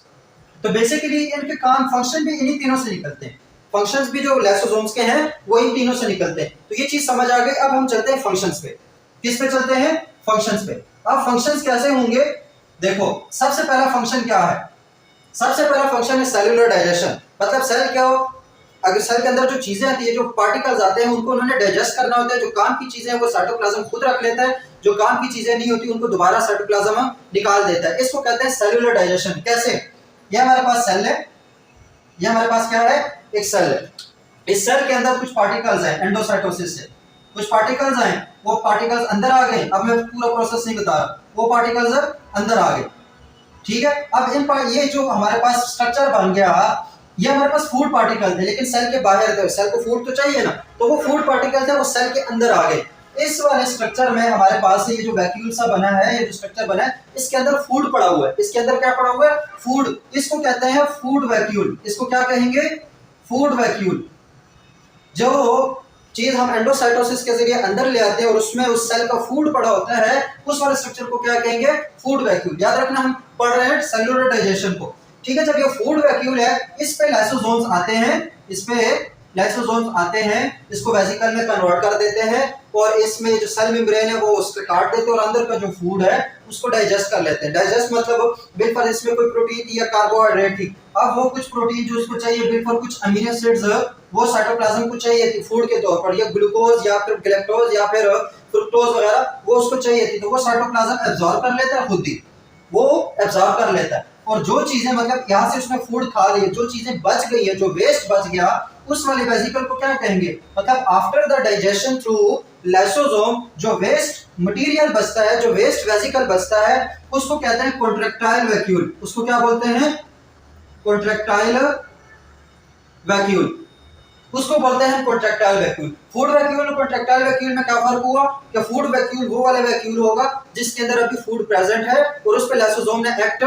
तो बेसिकली इनके काम फंक्शन भी इन्हीं तीनों से निकलते हैं, फंक्शंस भी जो लाइसोसोम्स के हैं वो इन तीनों से निकलते हैं। तो ये चीज समझ आ गई। अब हम चलते हैं फंक्शंस पे। किस पे चलते हैं, फंक्शंस पे। अब फंक्शंस कैसे होंगे, देखो सबसे पहला फंक्शन क्या है, सबसे पहला फंक्शन है सेलुलर डाइजेशन। मतलब सेल क्या हो, अगर सेल के अंदर जो चीजें आती है, जो पार्टिकल्स आते हैं, उनको उन्होंने डाइजेस्ट करना होता है। जो काम की चीजें हैं वो साइटोप्लाज्म खुद रख लेता है, जो काम की चीजें नहीं होती उनको दोबारा साइटोप्लाज्म निकाल देता है। इसको कहते हैं सेलुलर डाइजेशन। कैसे, ये हमारे पास सेल है, ये हमारे पास क्या है, एक सेल है। इस सेल के अंदर कुछ पार्टिकल्स हैं, एंडोसाइटोसिस से कुछ पार्टिकल्स हैं, वो पार्टिकल्स अंदर आ गए। अब मैं पूरा प्रोसेस नहीं बता रहा, वो पार्टिकल्स अंदर आ गए। ठीक है, अब इन पर ये जो हमारे पास स्ट्रक्चर बन गया, ये हमारे पास फूड पार्टिकल थे, लेकिन सेल के बाहर थे, सेल को फूड तो चाहिए ना, तो वो फूड पार्टिकल थे, वो सेल के अंदर आ गए। इस वाले स्ट्रक्चर में हमारे पास ये जो वैक्यूल सा बना है, ये जो स्ट्रक्चर बना है, इसके अंदर फूड पड़ा हुआ है। इसके अंदर क्या पड़ा हुआ है, फूड। इसको कहते हैं फूड वैक्यूल। इसको क्या कहेंगे, फूड वैक्यूल। जो चीज हम एंडोसाइटोसिस के जरिए अंदर ले आते हैं और उसमें उस सेल का फूड पड़ा होता है, उस वाले स्ट्रक्चर को क्या कहेंगे, फूड वैक्यूल। याद रखना हम पढ़ रहे हैं सेलुलर डाइजेशन को। ठीक है, जब ये फूड वैक्यूल है, इस पे लाइसोसोम्स आते हैं, इस पे लाइसोसोम्स आते हैं, इसको वेसिकल में कन्वर्ट कर देते हैं, और इसमें जो सेल मेम्ब्रेन है वो उसको काट देते हैं और अंदर का जो फूड है उसको डाइजेस्ट कर लेते हैं। डाइजेस्ट मतलब बिल्कुल इसमें कोई प्रोटीन या कार्बोहाइड्रेट थी, अब वो कुछ प्रोटीन जो उसको चाहिए, बिल्कुल कुछ अमीनो एसिड्स वो साइटोप्लाज्म को चाहिए थी फूड के तौर पर, या ग्लूकोज या फिर गैलेक्टोज या फिर फ्रुक्टोज वगैरह वो उसको चाहिए थी, तो वो साइटोप्लाज्म एब्जॉर्ब कर लेता है, खुद ही वो एब्जॉर्ब कर लेता है। और जो चीजें मतलब यहाँ से उसने फूड खा ली, जो चीजें बच गई है, जो वेस्ट बच गया, उस वाले वेसिकल को क्या कहेंगे, मतलब after the digestion through lysosome जो वेस्ट मटेरियल बचता है, जो वेस्ट वेसिकल बचता है, उसको कहते हैं कॉन्ट्रैक्टाइल वैक्यूल। उसको क्या बोलते हैं, कॉन्ट्रैक्टाइल वैक्यूल। उसको बोलते हैं कॉन्ट्रैक्टाइल वैक्यूल। फूड वैक्यूल और कॉन्ट्रैक्टाइल वैक्यूल में क्या फर्क हुआ कि फूड वैक्यूल वो वाला वैक्यूल होगा जिसके अंदर अभी फूड प्रेजेंट है और उस पे लाइसोसोम ने एक्ट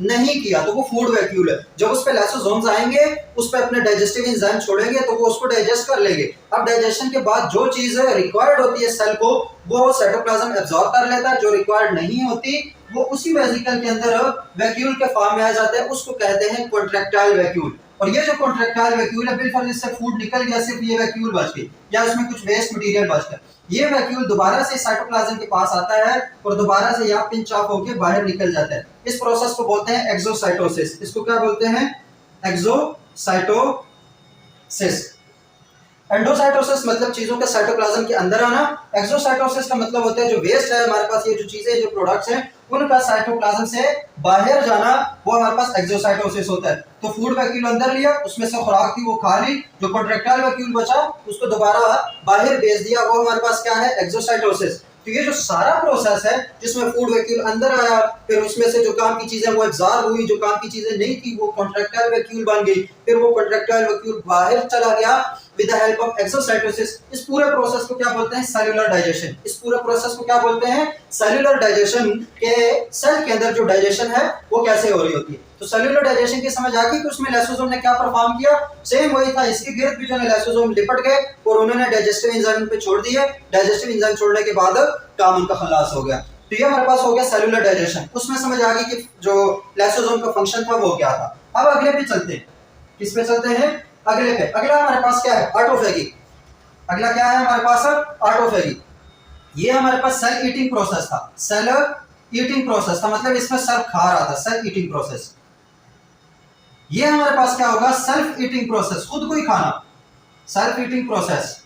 नहीं किया, तो वो फूड वैक्यूल है। जब उस पे लाइसोसोम्स आएंगे, उस पे अपने डाइजेस्टिव एंजाइम छोड़ेंगे तो वो उसको डाइजेस्ट कर लेंगे। अब डाइजेशन के बाद जो चीज रिक्वायर्ड होती है सेल को, वो साइटोप्लाज्म एब्जॉर्ब कर लेता है, जो रिक्वायर्ड नहीं होती वो उसी वेसिकल के अंदर वैक्यूल के फॉर्म में आ जाता है, उसको कहते हैं कॉन्ट्रैक्टाइल वैक्यूल। और ये जो कॉन्ट्रैक्टाइल वैक्यूल है, बिल्कुल इससे फूड निकल गया, सिर्फ ये वैक्यूल बच गई या उसमें कुछ वेस्ट मटेरियल बच गया, ये वैक्यूल दोबारा से साइटोप्लाज्म के पास आता है और दोबारा से यहाँ पिंच ऑफ होकर बाहर निकल जाता है। इस प्रोसेस को बोलते हैं एक्सोसाइटोसिस। इसको क्या बोलते हैं? एक्सोसाइटोसिस। एंडोसाइटोसिस मतलब चीजों के साइटोप्लाज्म के अंदर आना। एक्सोसाइटोसिस का मतलब होता है जो वेस्ट है हमारे पास, ये जो चीजें, जो प्रोडक्ट्स हैं, उनका साइटोप्लाज्म से बाहर जाना, वो हमारे पास एक्सोसाइटोसिस होता है। तो फूड वैक्यूल अंदर लिया, उसमें से खुराक थी वो खा ली, जो कॉन्ट्रैक्टाइल वैक्यूल बचा उसको दोबारा बाहर भेज दिया, वो हमारे पास क्या है? एक्सोसाइटोसिस। तो ये जो सारा प्रोसेस है जिसमें फूड वैक्यूल अंदर आया, फिर उसमें से जो काम की चीजें वो एब्जॉर्ब हुई, जो काम की चीजें नहीं थी वो कॉन्ट्रैक्टाइल वैक्यूल बन गई, फिर वो कॉन्ट्रैक्टाइल वैक्यूल बाहर चला गया with the help of exocytosis. इस पूरे प्रोसेस को क्या बोलते हैं? Cellular digestion. इस पूरे प्रोसेस को क्या बोलते हैं? Cellular digestion. के सेल के अंदर जो डाइजेशन है वो कैसे हो रही होती है। तो सेल्यूलर डाइजेशन की समझ आ गई कि उसमें लाइसोसोम ने क्या परफॉर्म किया? सेम वही था, इसके गिर्द भी जो है लाइसोसोम लिपट गए और उन्होंने डाइजेस्टिव एंजाइम पे छोड़ दिए। डाइजेस्टिव एंजाइम छोड़ने के बाद काम उनका खलास हो गया। तो ये हमारे पास हो गया सेल्यूलर डाइजेशन। उसमें समझ आ गई कि जो लाइसोसोम का फंक्शन था वो क्या था। अब अगले पे चलते हैं। किस पे चलते हैं? अगले पे। अगला हमारे पास क्या है? ऑटोफेगी। अगला क्या है हमारे पास? ऑटोफेगी। ये हमारे पास सेल ईटिंग प्रोसेस था। सेल ईटिंग प्रोसेस था, मतलब इसमें सेल खा रहा था, सेल ईटिंग प्रोसेस। ये हमारे पास क्या होगा? सेल्फ ईटिंग प्रोसेस, खुद को ही खाना, सेल्फ ईटिंग प्रोसेस।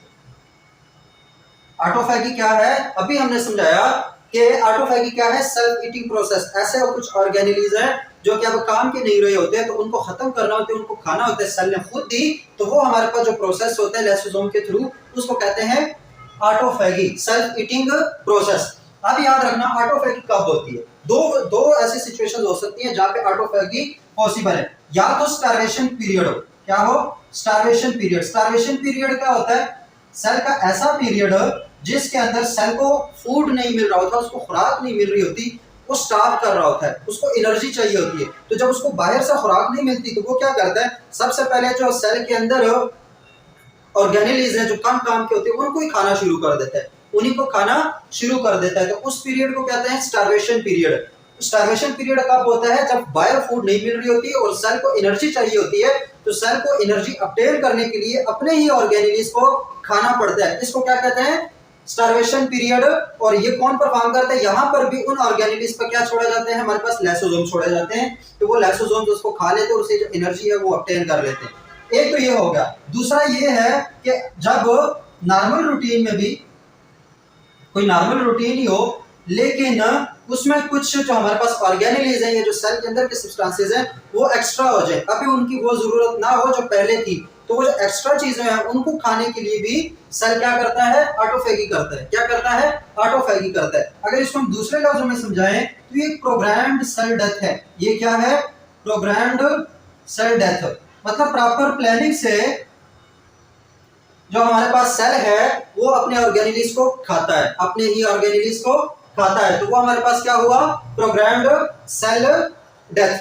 ऑटोफेगी क्या है? अभी हमने समझाया कि ऑटोफेगी क्या है? Self eating process. ऐसे और कुछ ऑर्गेनिलीज हैं जो कि अब काम के नहीं रहे होते हैं, तो उनको खत्म करना होता है, उनको खाना होता है, सेल ने खुद दी, तो वो हमारे पास जो प्रोसेस होता है लाइसोसोम के थ्रू, उसको कहते हैं ऑटोफेगी, सेल्फ ईटिंग प्रोसेस। अब याद रखना ऑटोफेगी कब होती है? दो ऐसी सिचुएशंस हो सकती हैं जहां पे ऑटोफेगी पॉसिबल है। या तो स्टार्वेशन पीरियड हो। क्या हो? Starvation period. स्टार्वेशन पीरियड क्या होता है? सेल का ऐसा पीरियड जिसके अंदर सेल को फूड नहीं मिल रहा होता, उसको खुराक नहीं मिल रही होती, वो स्टार्व कर रहा होता है, उसको एनर्जी चाहिए होती है। तो जब उसको बाहर से खुराक नहीं मिलती तो वो क्या करता है? सबसे पहले जो सेल के अंदर ऑर्गेनिलीज हैं जो कम काम के होते हैं उनको ही खाना शुरू कर देता है, उन्हीं को खाना शुरू कर देता है। तो उस पीरियड को कहते हैं स्टार्वेशन पीरियड। स्टार्वेशन पीरियड कब होता है? जब बाहर फूड नहीं मिल रही होती है और सेल को एनर्जी चाहिए होती है, तो सेल को एनर्जी ऑब्टेन करने के लिए अपने ही ऑर्गेनिलीज को खाना पड़ता है। इसको क्या कहते हैं? Starvation period. और ये कौन परफॉर्म करता है? यहाँ पर भी उन ऑर्गेनिलीज पर क्या छोड़ा जाते हैं? हमारे पास लाइसोसोम छोड़े जाते हैं, तो वो लाइसोसोम उसको खा लेते हैं और उससे जो एनर्जी है वो ऑब्टेन कर लेते हैं। एक तो ये हो गया। दूसरा ये है कि जब नॉर्मल रूटीन में भी कोई नॉर्मल रूटीन ही हो, लेकिन उसमें कुछ जो हमारे पास ऑर्गेनिलीज हैं, ये जो सेल के अंदर के सब्सटेंसेस हैं, वो एक्स्ट्रा हो जाए, अभी उनकी वो जरूरत ना हो जो पहले थी, तो वो जो एक्स्ट्रा चीजें हैं उनको खाने के लिए भी सेल क्या करता है? ऑटोफेगी करता है। क्या करता है? ऑटोफेगी करता है। अगर इसको हम दूसरे लफ्जों में समझाएं तो ये प्रोग्राम्ड सेल डेथ है। ये क्या है? Programmed cell death. मतलब प्रॉपर प्लानिंग से जो हमारे पास सेल है वो अपने ऑर्गेनिलीज को खाता है, अपने ही ऑर्गेनिलीज को खाता है, तो वो हमारे पास क्या हुआ? Programmed cell death.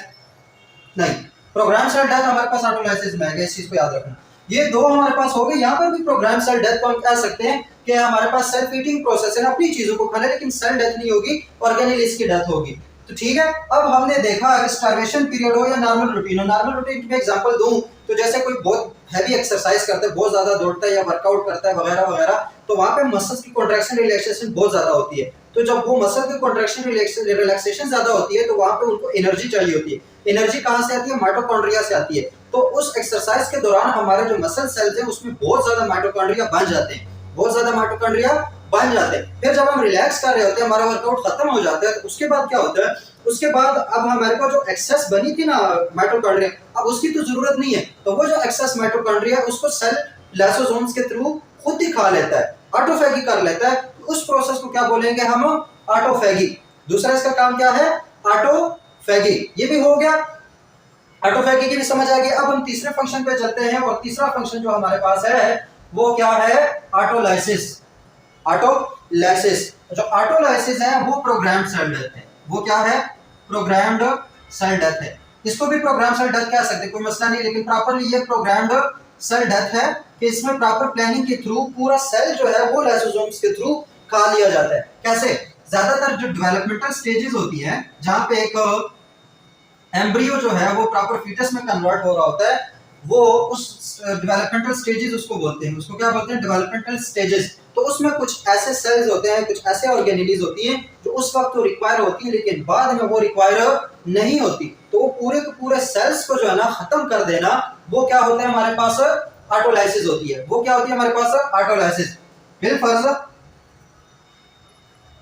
नहीं, प्रोग्राम सेल डेथ हमारे पास ऑटोलाइसिस में है, इस चीज को याद रखना। ये दो हमारे पास हो गए। यहाँ पर भी प्रोग्राम सेल डेथ को हम कह सकते हैं कि हमारे पास सेल्फ ईटिंग प्रोसेस है, अपनी चीजों को खाना, लेकिन सेल डेथ नहीं होगी, ऑर्गेनिलीज की डेथ होगी। तो ठीक है, अब हमने देखा कि स्टार्वेशन पीरियड हो या नॉर्मल रूटीन हो। नॉर्मल रूटीन की एग्जांपल दूं तो जैसे कोई बहुत हैवी एक्सरसाइज करता है, बहुत ज्यादा दौड़ता है या वर्कआउट करता है वगैरह वगैरह, तो वहां पे मसल्स की कॉन्ट्रैक्शन रिलैक्सेशन बहुत ज्यादा होती है। तो जब वो मसल की कॉन्ट्रैक्शन रिलैक्सेशन ज्यादा होती है तो वहां पे उनको एनर्जी चाहिए होती है। एनर्जी कहां से आती है? माइटोकॉन्ड्रिया से आती है। तो उस एक्सरसाइज के दौरान हमारे जो मसल सेल्स हैं उसमें बहुत ज्यादा माइटोकॉन्ड्रिया बन जाते हैं, बहुत ज्यादा माइटोकॉन्ड्रिया बन जाते हैं। फिर जब हम रिलैक्स कर रहे होते हैं, हमारा वर्कआउट खत्म हो जाता है, तो उसके बाद क्या होता है? उसके बाद अब हमारे पास जो एक्सेस बनी थी ना माइटोकॉन्ड्रिया, अब उसकी तो जरूरत नहीं है, तो वो जो एक्सेस माइटोकॉन्ड्रिया उसको सेल लाइसोसोम्स के थ्रू खुद ही खा लेता है, ऑटोफेगी कर लेता है। उस प्रोसेस को क्या बोलेंगे हम? ऑटोफेगी। दूसरा इसका काम क्या है? ऑटोफेगी। ये भी हो गया। ऑटोफैगी की भी समझ आ गई। अब हम तीसरे फंक्शन पे चलते हैं और तीसरा फंक्शन जो हमारे पास है वो क्या है, ऑटोलाइसिस। ऑटोलाइसिस, जो ऑटोलाइसिस है वो प्रोग्राम्ड सेल डेथ है। वो क्या है, प्रोग्राम्ड सेल डेथ है। इसको भी प्रोग्राम सेल डेथ कह सकते हैं, कोई मसला नहीं, लेकिन प्रॉपरली ये प्रोग्राम्ड सेल डेथ है कि इसमें प्रॉपर प्लानिंग के थ्रू पूरा सेल जो है वो लाइसोसोम्स के थ्रू खा लिया जाता है। कैसे, ज्यादातर जो डेवलपमेंटल स्टेजेस होती हैं जहां पे एक एम्ब्रियो जो है वो प्रॉपर फीटस में कन्वर्ट हो रहा होता है, वो उस डेवलपमेंटल स्टेजेस उसको बोलते हैं। उसको क्या बोलते हैं, डेवलपमेंटल स्टेजेस। तो उसमें कुछ ऐसे सेल्स होते हैं, कुछ ऐसे ऑर्गेनेलिज होती हैं जो उस वक्त तो रिक्वायर होती है लेकिन बाद में वो रिक्वायर नहीं होती। तो वो पूरे के पूरे सेल्स को जो है ना खत्म कर देना, वो क्या होता है हमारे पास, ऑटोलाइसिस होती है। वो क्या होती है हमारे पास, ऑटोलाइसिस। बिल फर्ज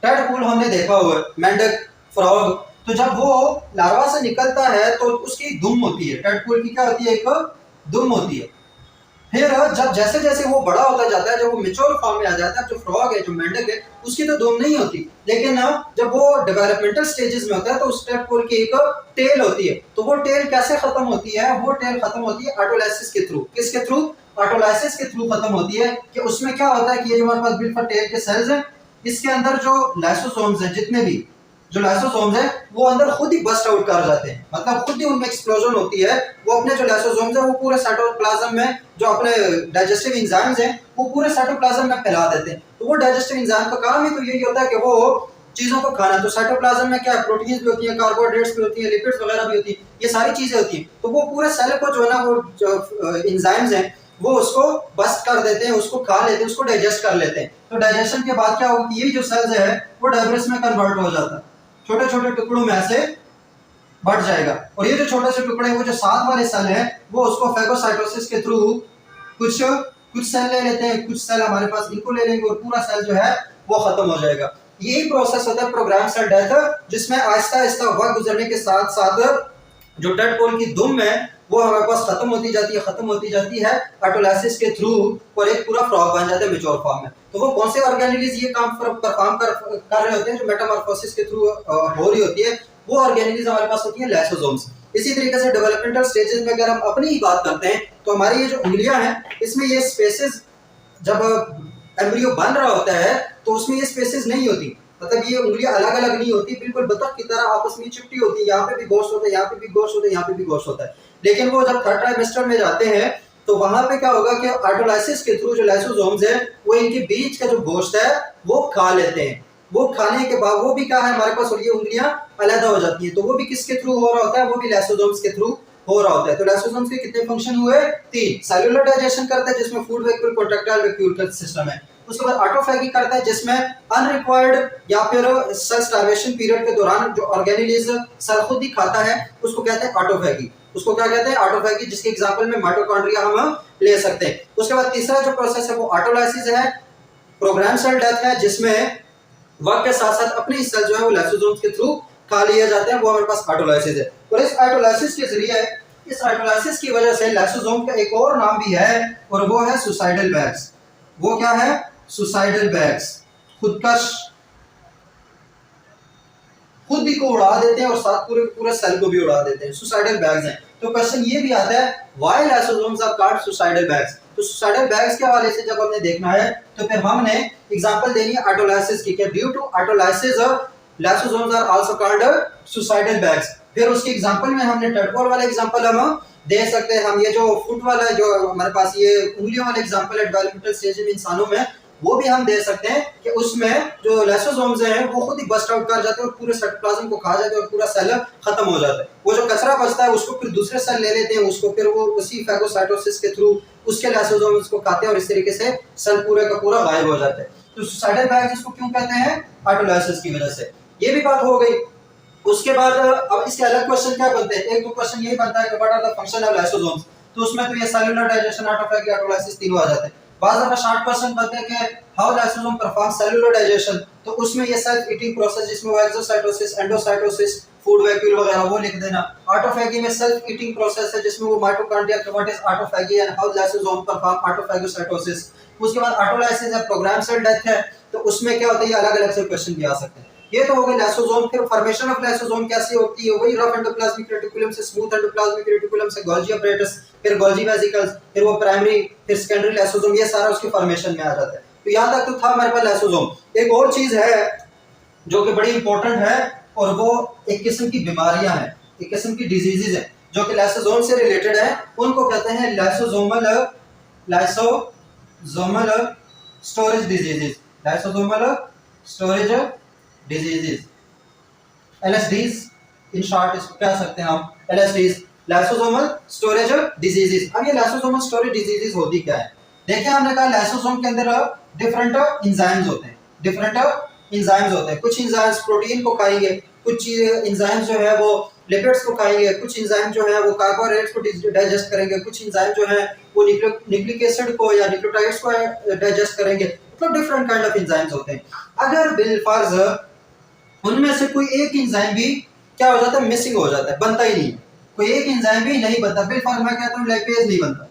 टैडपूल हमने देखा हुआ है, मेंढक, फ्रॉग, तो जब वो लार्वा से निकलता है तो उसकी दुम होती है, टैडपूल की क्या होती है, एक दुम होती है। फिर जब जैसे जैसे वो बड़ा होता जाता है, जब वो मेच्योर फॉर्म में आ जाता है, जो फ्रॉग है, जो मेंढक है, उसकी तो दुम नहीं होती, लेकिन जब वो डेवलपमेंटल स्टेजेस में होता है तो उस टैडपूल की एक टेल होती है। तो वो टेल कैसे खत्म होती है, वो टेल खत्म होती है ऑटोलाइसिस के थ्रू। किसके थ्रू, ऑटोलाइसिस के थ्रू खत्म होती है। कि उसमें क्या होता है कि ये जो हमारे पास बिल्कुल टेल के सेल्स हैं, इसके अंदर जो लाइसोसोम्स हैं, जितने भी जो लाइसोसोम्स हैं वो अंदर खुद ही बस्ट आउट कर जाते हैं, मतलब खुद ही उनमें एक्सप्लोजन होती है। वो अपने जो लाइसोसोम्स हैं वो पूरे साइटोप्लाज्म में, जो अपने डाइजेस्टिव एंजाइम्स हैं वो पूरे साइटोप्लाज्म में फैला देते हैं। तो वो डाइजेस्टिव एंजाइम का काम ही तो यही होता है कि वो चीजों को खाना। तो साइटोप्लाज्म में क्या है, प्रोटीन्स भी होती हैं, कार्बोहाइड्रेट्स भी होती हैं, लिपिड्स वगैरह भी होती हैं, ये सारी चीजें होती हैं। तो वो पूरे सेल को जो है ना, वो जो एंजाइम्स हैं वो उसको बस्ट कर देते हैं, उसको खा लेते हैं, उसको डाइजेस्ट कर लेते हैं। तो डाइजेशन के बाद क्या होगा कि ये जो सेल्स है वो डाइब्रेस में कन्वर्ट हो जाता है, छोटे छोटे टुकड़ों में ऐसे बढ़ जाएगा। और ये जो छोटे से टुकड़े, वो जो साथ वाले सेल हैं, वो उसको फेगोसाइटोसिस के थ्रू कुछ कुछ सेल ले लेते हैं, कुछ सेल हमारे पास इनको ले लेंगे और पूरा सेल जो है वो खत्म हो जाएगा। यही प्रोसेस होता है प्रोग्राम सेल डेथ, जिसमें आहिस्ता आहिस्ता वक्त गुजरने के साथ साथ जो टैडपोल की दुम है वो हमारे पास खत्म होती जाती है ऑटोलाइसिस के थ्रू, और एक पूरा फ्रॉग बन जाता है मेच्योर फॉर्म में। तो वो कौन से ऑर्गेनेलिज ये काम परफॉर्म कर रहे होते हैं, जो मेटामॉर्फोसिस के थ्रू हो रही होती है, वो ऑर्गेनेलिज हमारे पास होती है लाइसोसोम्स। इसी तरीके से डेवलपमेंटल स्टेजेस में अगर हम अपनी ही बात करते हैं तो हमारी ये जो उंगलियां हैं, इसमें ये स्पेसेस, जब एम्ब्रियो बन रहा होता है तो उसमें ये स्पेसेस नहीं होती, मतलब ये उंगलियां अलग अलग नहीं होती, बिल्कुल बतख की तरह आपस में चिपटी होती है। यहाँ पे भी गोश्त होता है, यहाँ पे भी गोश्त होता है, यहाँ पे भी गोश्त होता है। लेकिन वो जब थर्ड ट्राइमेस्टर में जाते हैं तो वहां पे क्या होगा कि ऑटोलाइसिस के थ्रू जो लाइसोसोम्स है वो इनके बीच का जो गोश्त है वो खा लेते हैं। वो खाने के बाद वो भी क्या है हमारे पास, और ये उंगलियां अलग हो जाती हैं। तो वो भी किसके थ्रू हो रहा होता है, वो भी लाइसोसोम्स के थ्रू हो रहा होता है। तो लाइसोसोम्स के कितने फंक्शन हुए, 3। सेलुलर डाइजेशन करता है जिसमें फूड वैक्यूल, कॉन्ट्रैक्टाइल वैक्यूल का सिस्टम है। उसके बाद ऑटोफैगी करता है जिसमें अनरिक्वायर्ड या फिर सेल स्टार्वेशन पीरियड के दौरान जो ऑर्गेनेलिज सेल खुद ही खाता है उसको कहते हैं ऑटोफैगी। उसको क्या कहते हैं, ऑटोफैगी, जिसके एग्जांपल में माइटोकॉन्ड्रिया हम ले सकते हैं। उसके बाद तीसरा जो प्रोसेस है वो ऑटोलाइसिस है, प्रोग्राम सेल डेथ है, जिसमें वक्त के साथ साथ अपने सेल जो है वो लाइसोसोम्स के थ्रू खा लिए जाते हैं, वो हमारे पास ऑटोलाइसिस है। और इस ऑटोलाइसिस के जरिए, इस ऑटोलाइसिस की वजह से लाइसोसोम का एक और नाम भी है और वो है सुसाइडल बैग्स। वो क्या है, सुसाइडल बैग्स, खुदकश, खुद ही को उड़ा देते हैं और साथ पूरे पूरे सेल को भी उड़ा देते हैं, सुसाइडल बैग्स हैं। तो क्वेश्चन ये भी आता है, why lysosomes are called suicidal bags. तो सुसाइडल बैग्स के हवाले से जब हमने देखना है तो फिर हमने एग्जांपल देनी है ऑटोलाइसिस की, कि due to autolysis lysosomes are also called suicidal bags. फिर उसके एग्जांपल में हमने टैडपोल वाला एग्जांपल हम दे सकते हैं। हम ये जो फुट वाला, जो हमारे पास ये उंगलियों वाला एग्जांपल है डेवलपमेंटल स्टेज में इंसानों में, वो भी हम दे सकते हैं कि उसमें जो लाइसोसोम्स हैं वो खुद ही बस्ट आउट कर जाते हैं और पूरे साइटोप्लाज्म को खा जाते हैं और पूरा सेल खत्म हो जाता है। वो जो कचरा बचता है उसको फिर दूसरे सेल ले लेते हैं, उसको फिर वो उसी फैगोसाइटोसिस के थ्रू उसके लाइसोसोम्स को खाते हैं और इस तरीके से सेल पूरे का पूरा गायब हो जाता है। तो सुसाइडल बैग इसको क्यों कहते हैं, ऑटोलाइसिस की वजह से। ये भी बात हो गई। उसके बाद अब इसके अलग क्वेश्चन क्या बनते हैं, एक तो क्वेश्चन यही बनता है कि what are the function of lysosomes. तो उसमें तो ये सेलुलर डाइजेशन, ऑटोफैगी, ऑटोलाइसिस तीनों आ जाते हैं। बाद में शॉर्ट क्वेश्चन बनते हैं कि how lysosome perform cellular digestion. तो उसमें ये सेल्फ ईटिंग प्रोसेस जिसमें वो एक्सोसाइटोसिस, एंडोसाइटोसिस, फूड वैक्यूल वगैरह वो लिख देना। ऑटोफैगी में सेल्फ ईटिंग प्रोसेस है जिसमें वो mitochondria, what is autophagy and how lysosome perform autophagocytosis. उसके बाद ऑटोलाइसिस है, प्रोग्राम सेल डेथ है, तो उसमें क्या होता है, ये अलग अलग से क्वेश्चन भी आ सकते हैं। ये तो हो गया लाइसोसोम। फिर फॉर्मेशन ऑफ लाइसोसोम कैसे होती है, वही रफ एंडोप्लाज्मिक रेटिकुलम से स्मूथ एंडोप्लाज्मिक रेटिकुलम से गोल्गी अपैरेटस, फिर गोल्गी वेसिकल्स, फिर वो प्राइमरी, फिर सेकेंडरी लाइसोसोम, ये सारा उसके फॉर्मेशन में आ जाता है। तो यहाँ तक तो था हमारे पास लाइसोसोम। एक और चीज है जो कि बड़ी इंपॉर्टेंट है, और वो एक किस्म की बीमारियां हैं, एक किस्म की डिजीजेज हैं जो कि लाइसोसोम से रिलेटेड है। उनको कहते हैं lysosomal storage diseases, lysosomal storage diseases, LSDs in short इसको कह सकते हैं हम, एलएसडीज, लाइसोसोमल स्टोरेज डिजीजेज। अब ये लाइसोसोमल स्टोरेज डिजीजेज होती क्या है? देखिए हमने कहा लाइसोसोम के अंदर डिफरेंट एंजाइम्स होते हैं, डिफरेंट एंजाइम्स होते हैं। कुछ एंजाइम्स प्रोटीन को खाएंगे, कुछ एंजाइम्स जो है वो लिपिड्स को खाएंगे, कुछ एंजाइम जो है वो कार्बोहाइड्रेट्स को डाइजेस्ट करेंगे, कुछ एंजाइम जो है वो न्यूक्लिक एसिड को या न्यूक्लियोटाइड्स को डाइजेस्ट करेंगे। तो डिफरेंट काइंड ऑफ एंजाइम्स होते हैं। अगर बिलफर्ज उनमें से कोई एक एंजाइम भी क्या हो जाता है, मिसिंग हो जाता है, बनता ही नहीं, कोई एक एंजाइम भी नहीं बनता, बिलफर्ज मैं कहता हूँ लाइपेज नहीं बनता।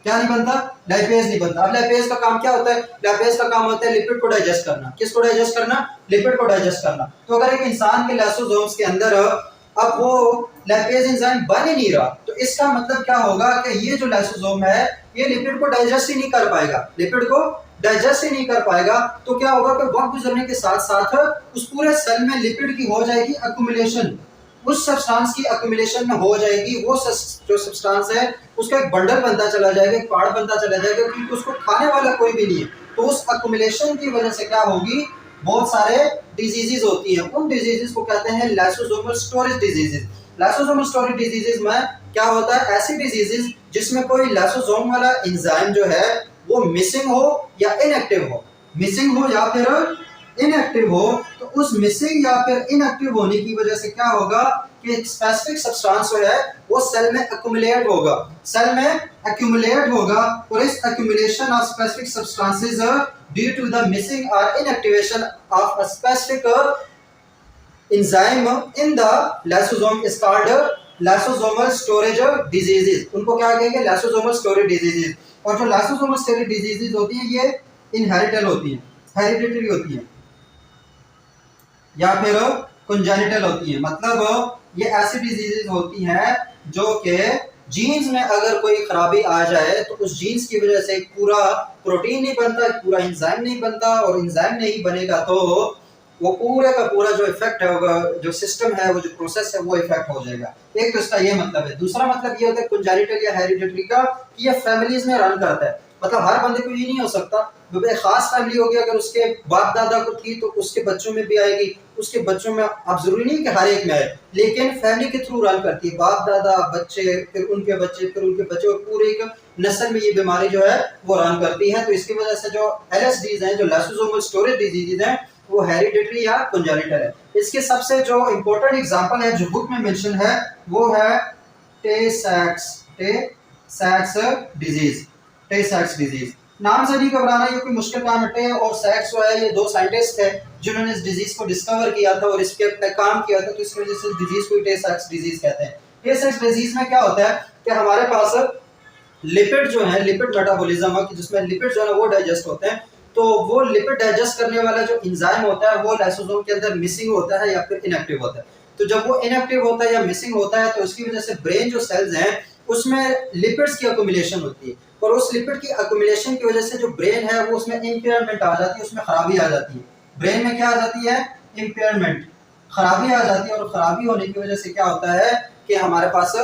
क्या नहीं बनता? लाइपेज नहीं बनता। अब लाइपेज का काम क्या होता है? लाइपेज का काम होता है लिपिड को डाइजेस्ट करना। किसको डाइजेस्ट करना? लिपिड को डाइजेस्ट करना। तो अगर एक इंसान के लाइसोसोम्स के अंदर अब वो लाइपेज एंजाइम बन ही नहीं रहा, तो इसका मतलब क्या होगा कि ये जो लाइसोसोम है ये लिपिड को डाइजेस्ट ही नहीं कर पाएगा, लिपिड को डाइजेस्ट ही नहीं कर पाएगा। तो क्या होगा कि वक्त गुजरने के साथ साथ उस पूरे सेल में लिपिड की हो जाएगी अक्यूमुलेशन, उस सब्सटेंस की अक्यूमुलेशन में हो जाएगी। वो जो सब्सटेंस है उसका एक बंडल बनता चला जाएगा, एक पहाड़ बनता चला जाएगा, क्योंकि उसको खाने वाला कोई भी नहीं है। तो उस अक्यूमुलेशन की वजह से क्या होगी, बहुत सारे डिजीजेस होती हैं। उन डिजीजेस को कहते हैं lysosomal storage diseases. Lysosomal storage diseases में क्या होता है, ऐसी डिजीजेस जिसमें कोई लाइसोसोम वाला एंजाइम जो है वो मिसिंग हो या इनएक्टिव हो, मिसिंग हो या फिर इनएक्टिव हो। तो उस मिसिंग या फिर इनएक्टिव होने की वजह से क्या होगा कि एक स्पेसिफिक सब्सटेंस जो है वो सेल में एक्यूमुलेट होगा, सेल में एक्यूमुलेट होगा, और इस accumulation of specific substances due to the missing और inactivation of a specific enzyme in the lysosome is called lysosomal storage diseases. उनको क्या कहेंगे? Lysosomal storage diseases. और जो लाइसोसोमल स्टोरेज डिजीजेस होती हैं ये इनहेरिटल होती हैं, हेरिडिटरी होती हैं या फिर कंजेनिटल होती है। मतलब ये ऐसी डिजीजेज होती हैं जो कि जीन्स में अगर कोई खराबी आ जाए तो उस जीन्स की वजह से पूरा प्रोटीन नहीं बनता, पूरा एंजाइम नहीं बनता, और एंजाइम नहीं बनेगा तो वो पूरे का पूरा जो इफेक्ट है, जो सिस्टम है, वो जो प्रोसेस है, वो इफेक्ट हो जाएगा। एक तो इसका ये मतलब है। दूसरा मतलब ये होता है कंजेनिटल या हेरिडिटरी का, कि ये फैमिलीज में रन करता है। मतलब हर बंदे को ये नहीं हो सकता, एक खास फैमिली होगी, अगर उसके बाप दादा को थी तो उसके बच्चों में भी आएगी, उसके बच्चों में, अब जरूरी नहीं कि हर एक में आए, लेकिन फैमिली के थ्रू रन करती है। बाप दादा, बच्चे, फिर उनके बच्चे, फिर उनके बच्चे, और पूरे एक नस्ल में ये बीमारी जो है वो रन करती है। तो इसकी वजह से जो एलएसडीज हैं, जो लाइसोसोमल स्टोरेज डिजीजेज हैं, वो हेरिडिटरी या कंजेनिटल है। इसके सबसे जो इंपॉर्टेंट एग्जांपल है जो बुक में मेंशन है वो है टे सैक्स डिजीज। टे सैक्स डिजीज नाम से नहीं घबराना, ये कोई मुश्किल काम है। टे और सैक्स जो है ये दो साइंटिस्ट थे जिन्होंने इस डिजीज को डिस्कवर किया था और इस पे काम किया था, तो इस वजह से डिजीज को टे सैक्स डिजीज कहते हैं। टे सैक्स डिजीज में क्या होता है कि हमारे पास लिपिड जो है, लिपिड मेटाबॉलिज्म है, जिसमें लिपिड जो है वो डाइजेस्ट होते हैं। तो वो लिपिड डाइजेस्ट करने वाला जो एंजाइम होता है वो लाइसोसोम के अंदर मिसिंग होता है या फिर इनएक्टिव होता है। तो जब वो इनएक्टिव होता है या मिसिंग होता है तो उसकी वजह से ब्रेन जो सेल्स हैं उसमें लिपिड्स की अक्यूमुलेशन होती है, और उस लिपिड की अक्यूमुलेशन की वजह से जो ब्रेन है वो उसमें इम्पेयरमेंट आ जाती है, उसमें खराबी आ जाती है। ब्रेन में क्या आ जाती है? इम्पेयरमेंट, खराबी आ जाती है। और खराबी होने की वजह से क्या होता है कि हमारे पास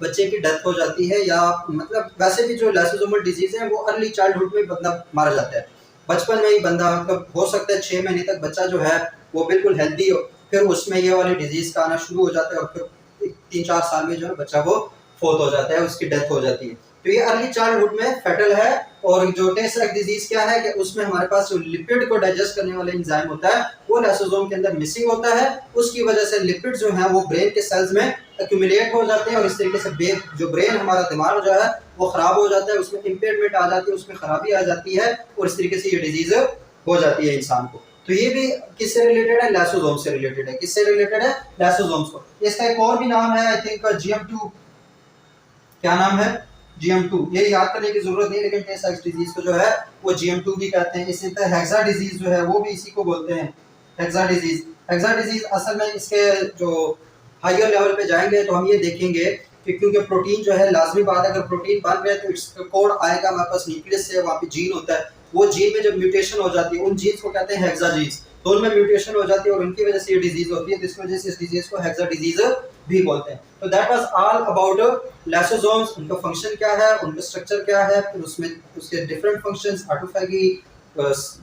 बच्चे की डेथ हो जाती है, या मतलब वैसे भी जो लाइसोसोमल डिजीज है वो अर्ली चाइल्डहुड में बंदा मारा जाता है, बचपन में ही बंदा, मतलब हो सकता है 6 महीने तक बच्चा जो है वो बिल्कुल हेल्दी हो, फिर उसमें ये वाली डिजीज का आना शुरू हो जाता है, और फिर 3-4 साल में जो है बच्चा वो फोत हो जाता है, उसकी डेथ हो जाती है। तो ये अर्ली चाइल्डहुड में फेटल है। और जो टे सैक्स डिजीज क्या है कि उसमें हमारे पास जो लिपिड को डाइजेस्ट करने वाला एंजाइम होता है वो लाइसोसोम के अंदर मिसिंग होता है, उसकी वजह से लिपिड जो है वो ब्रेन के सेल्स में एक्यूमुलेट हो जाते हैं, और इस तरीके से जो ब्रेन हमारा दिमाग जो है वो खराब हो जाता है, उसमें इम्पेयरमेंट आ जाती है, उसमें खराबी आ जाती है, और इस तरीके से ये डिजीज हो जाती है इंसान को। तो ये भी किससे रिलेटेड है? लाइसोसोम से रिलेटेड है। किससे रिलेटेड है? लाइसोसोम्स को। इसका एक और भी नाम है, आई थिंक GM2। क्या नाम है? GM2। ये याद करने की जरूरत नहीं, लेकिन टे सैक्स डिजीज को जो है वो GM2 भी कहते हैं। इसी तरह हेक्सा डिजीज जो है वो भी इसी को बोलते हैं, हेक्सा डिजीज। हेक्सा डिजीज असल में इसके जो हायर लेवल पे जाएंगे तो हम ये देखेंगे कि क्योंकि प्रोटीन जो है लाजमी बात है, अगर प्रोटीन बन रहे हैं तो इसका कोड आएगा हमारे पास न्यूक्लियस से, वहाँ पे जीन होता है, वो जीन में जब म्यूटेशन हो जाती है उन जीन्स को कहते हैं हेक्सा जीन्स, तो उनमें म्यूटेशन हो जाती है और उनकी वजह से ये डिजीज होती है, तो इस वजह से इस डिजीज को हेक्सा डिजीज भी बोलते हैं। तो that was all about lysosomes, उनका फंक्शन क्या है, उनका स्ट्रक्चर क्या है, फिर उसमें उसके डिफरेंट फंक्शंस, ऑटोफैगी,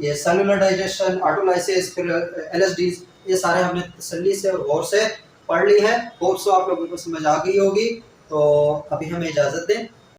ये सेलुलर डाइजेशन, ऑटोलाइसिस, फिर एलएसडीज, ये सारे हमने तसल्ली से और गौर से पढ़ ली है। होप सो आप लोगों को समझ आ गई होगी। तो अभी हमें इजाज़त दें।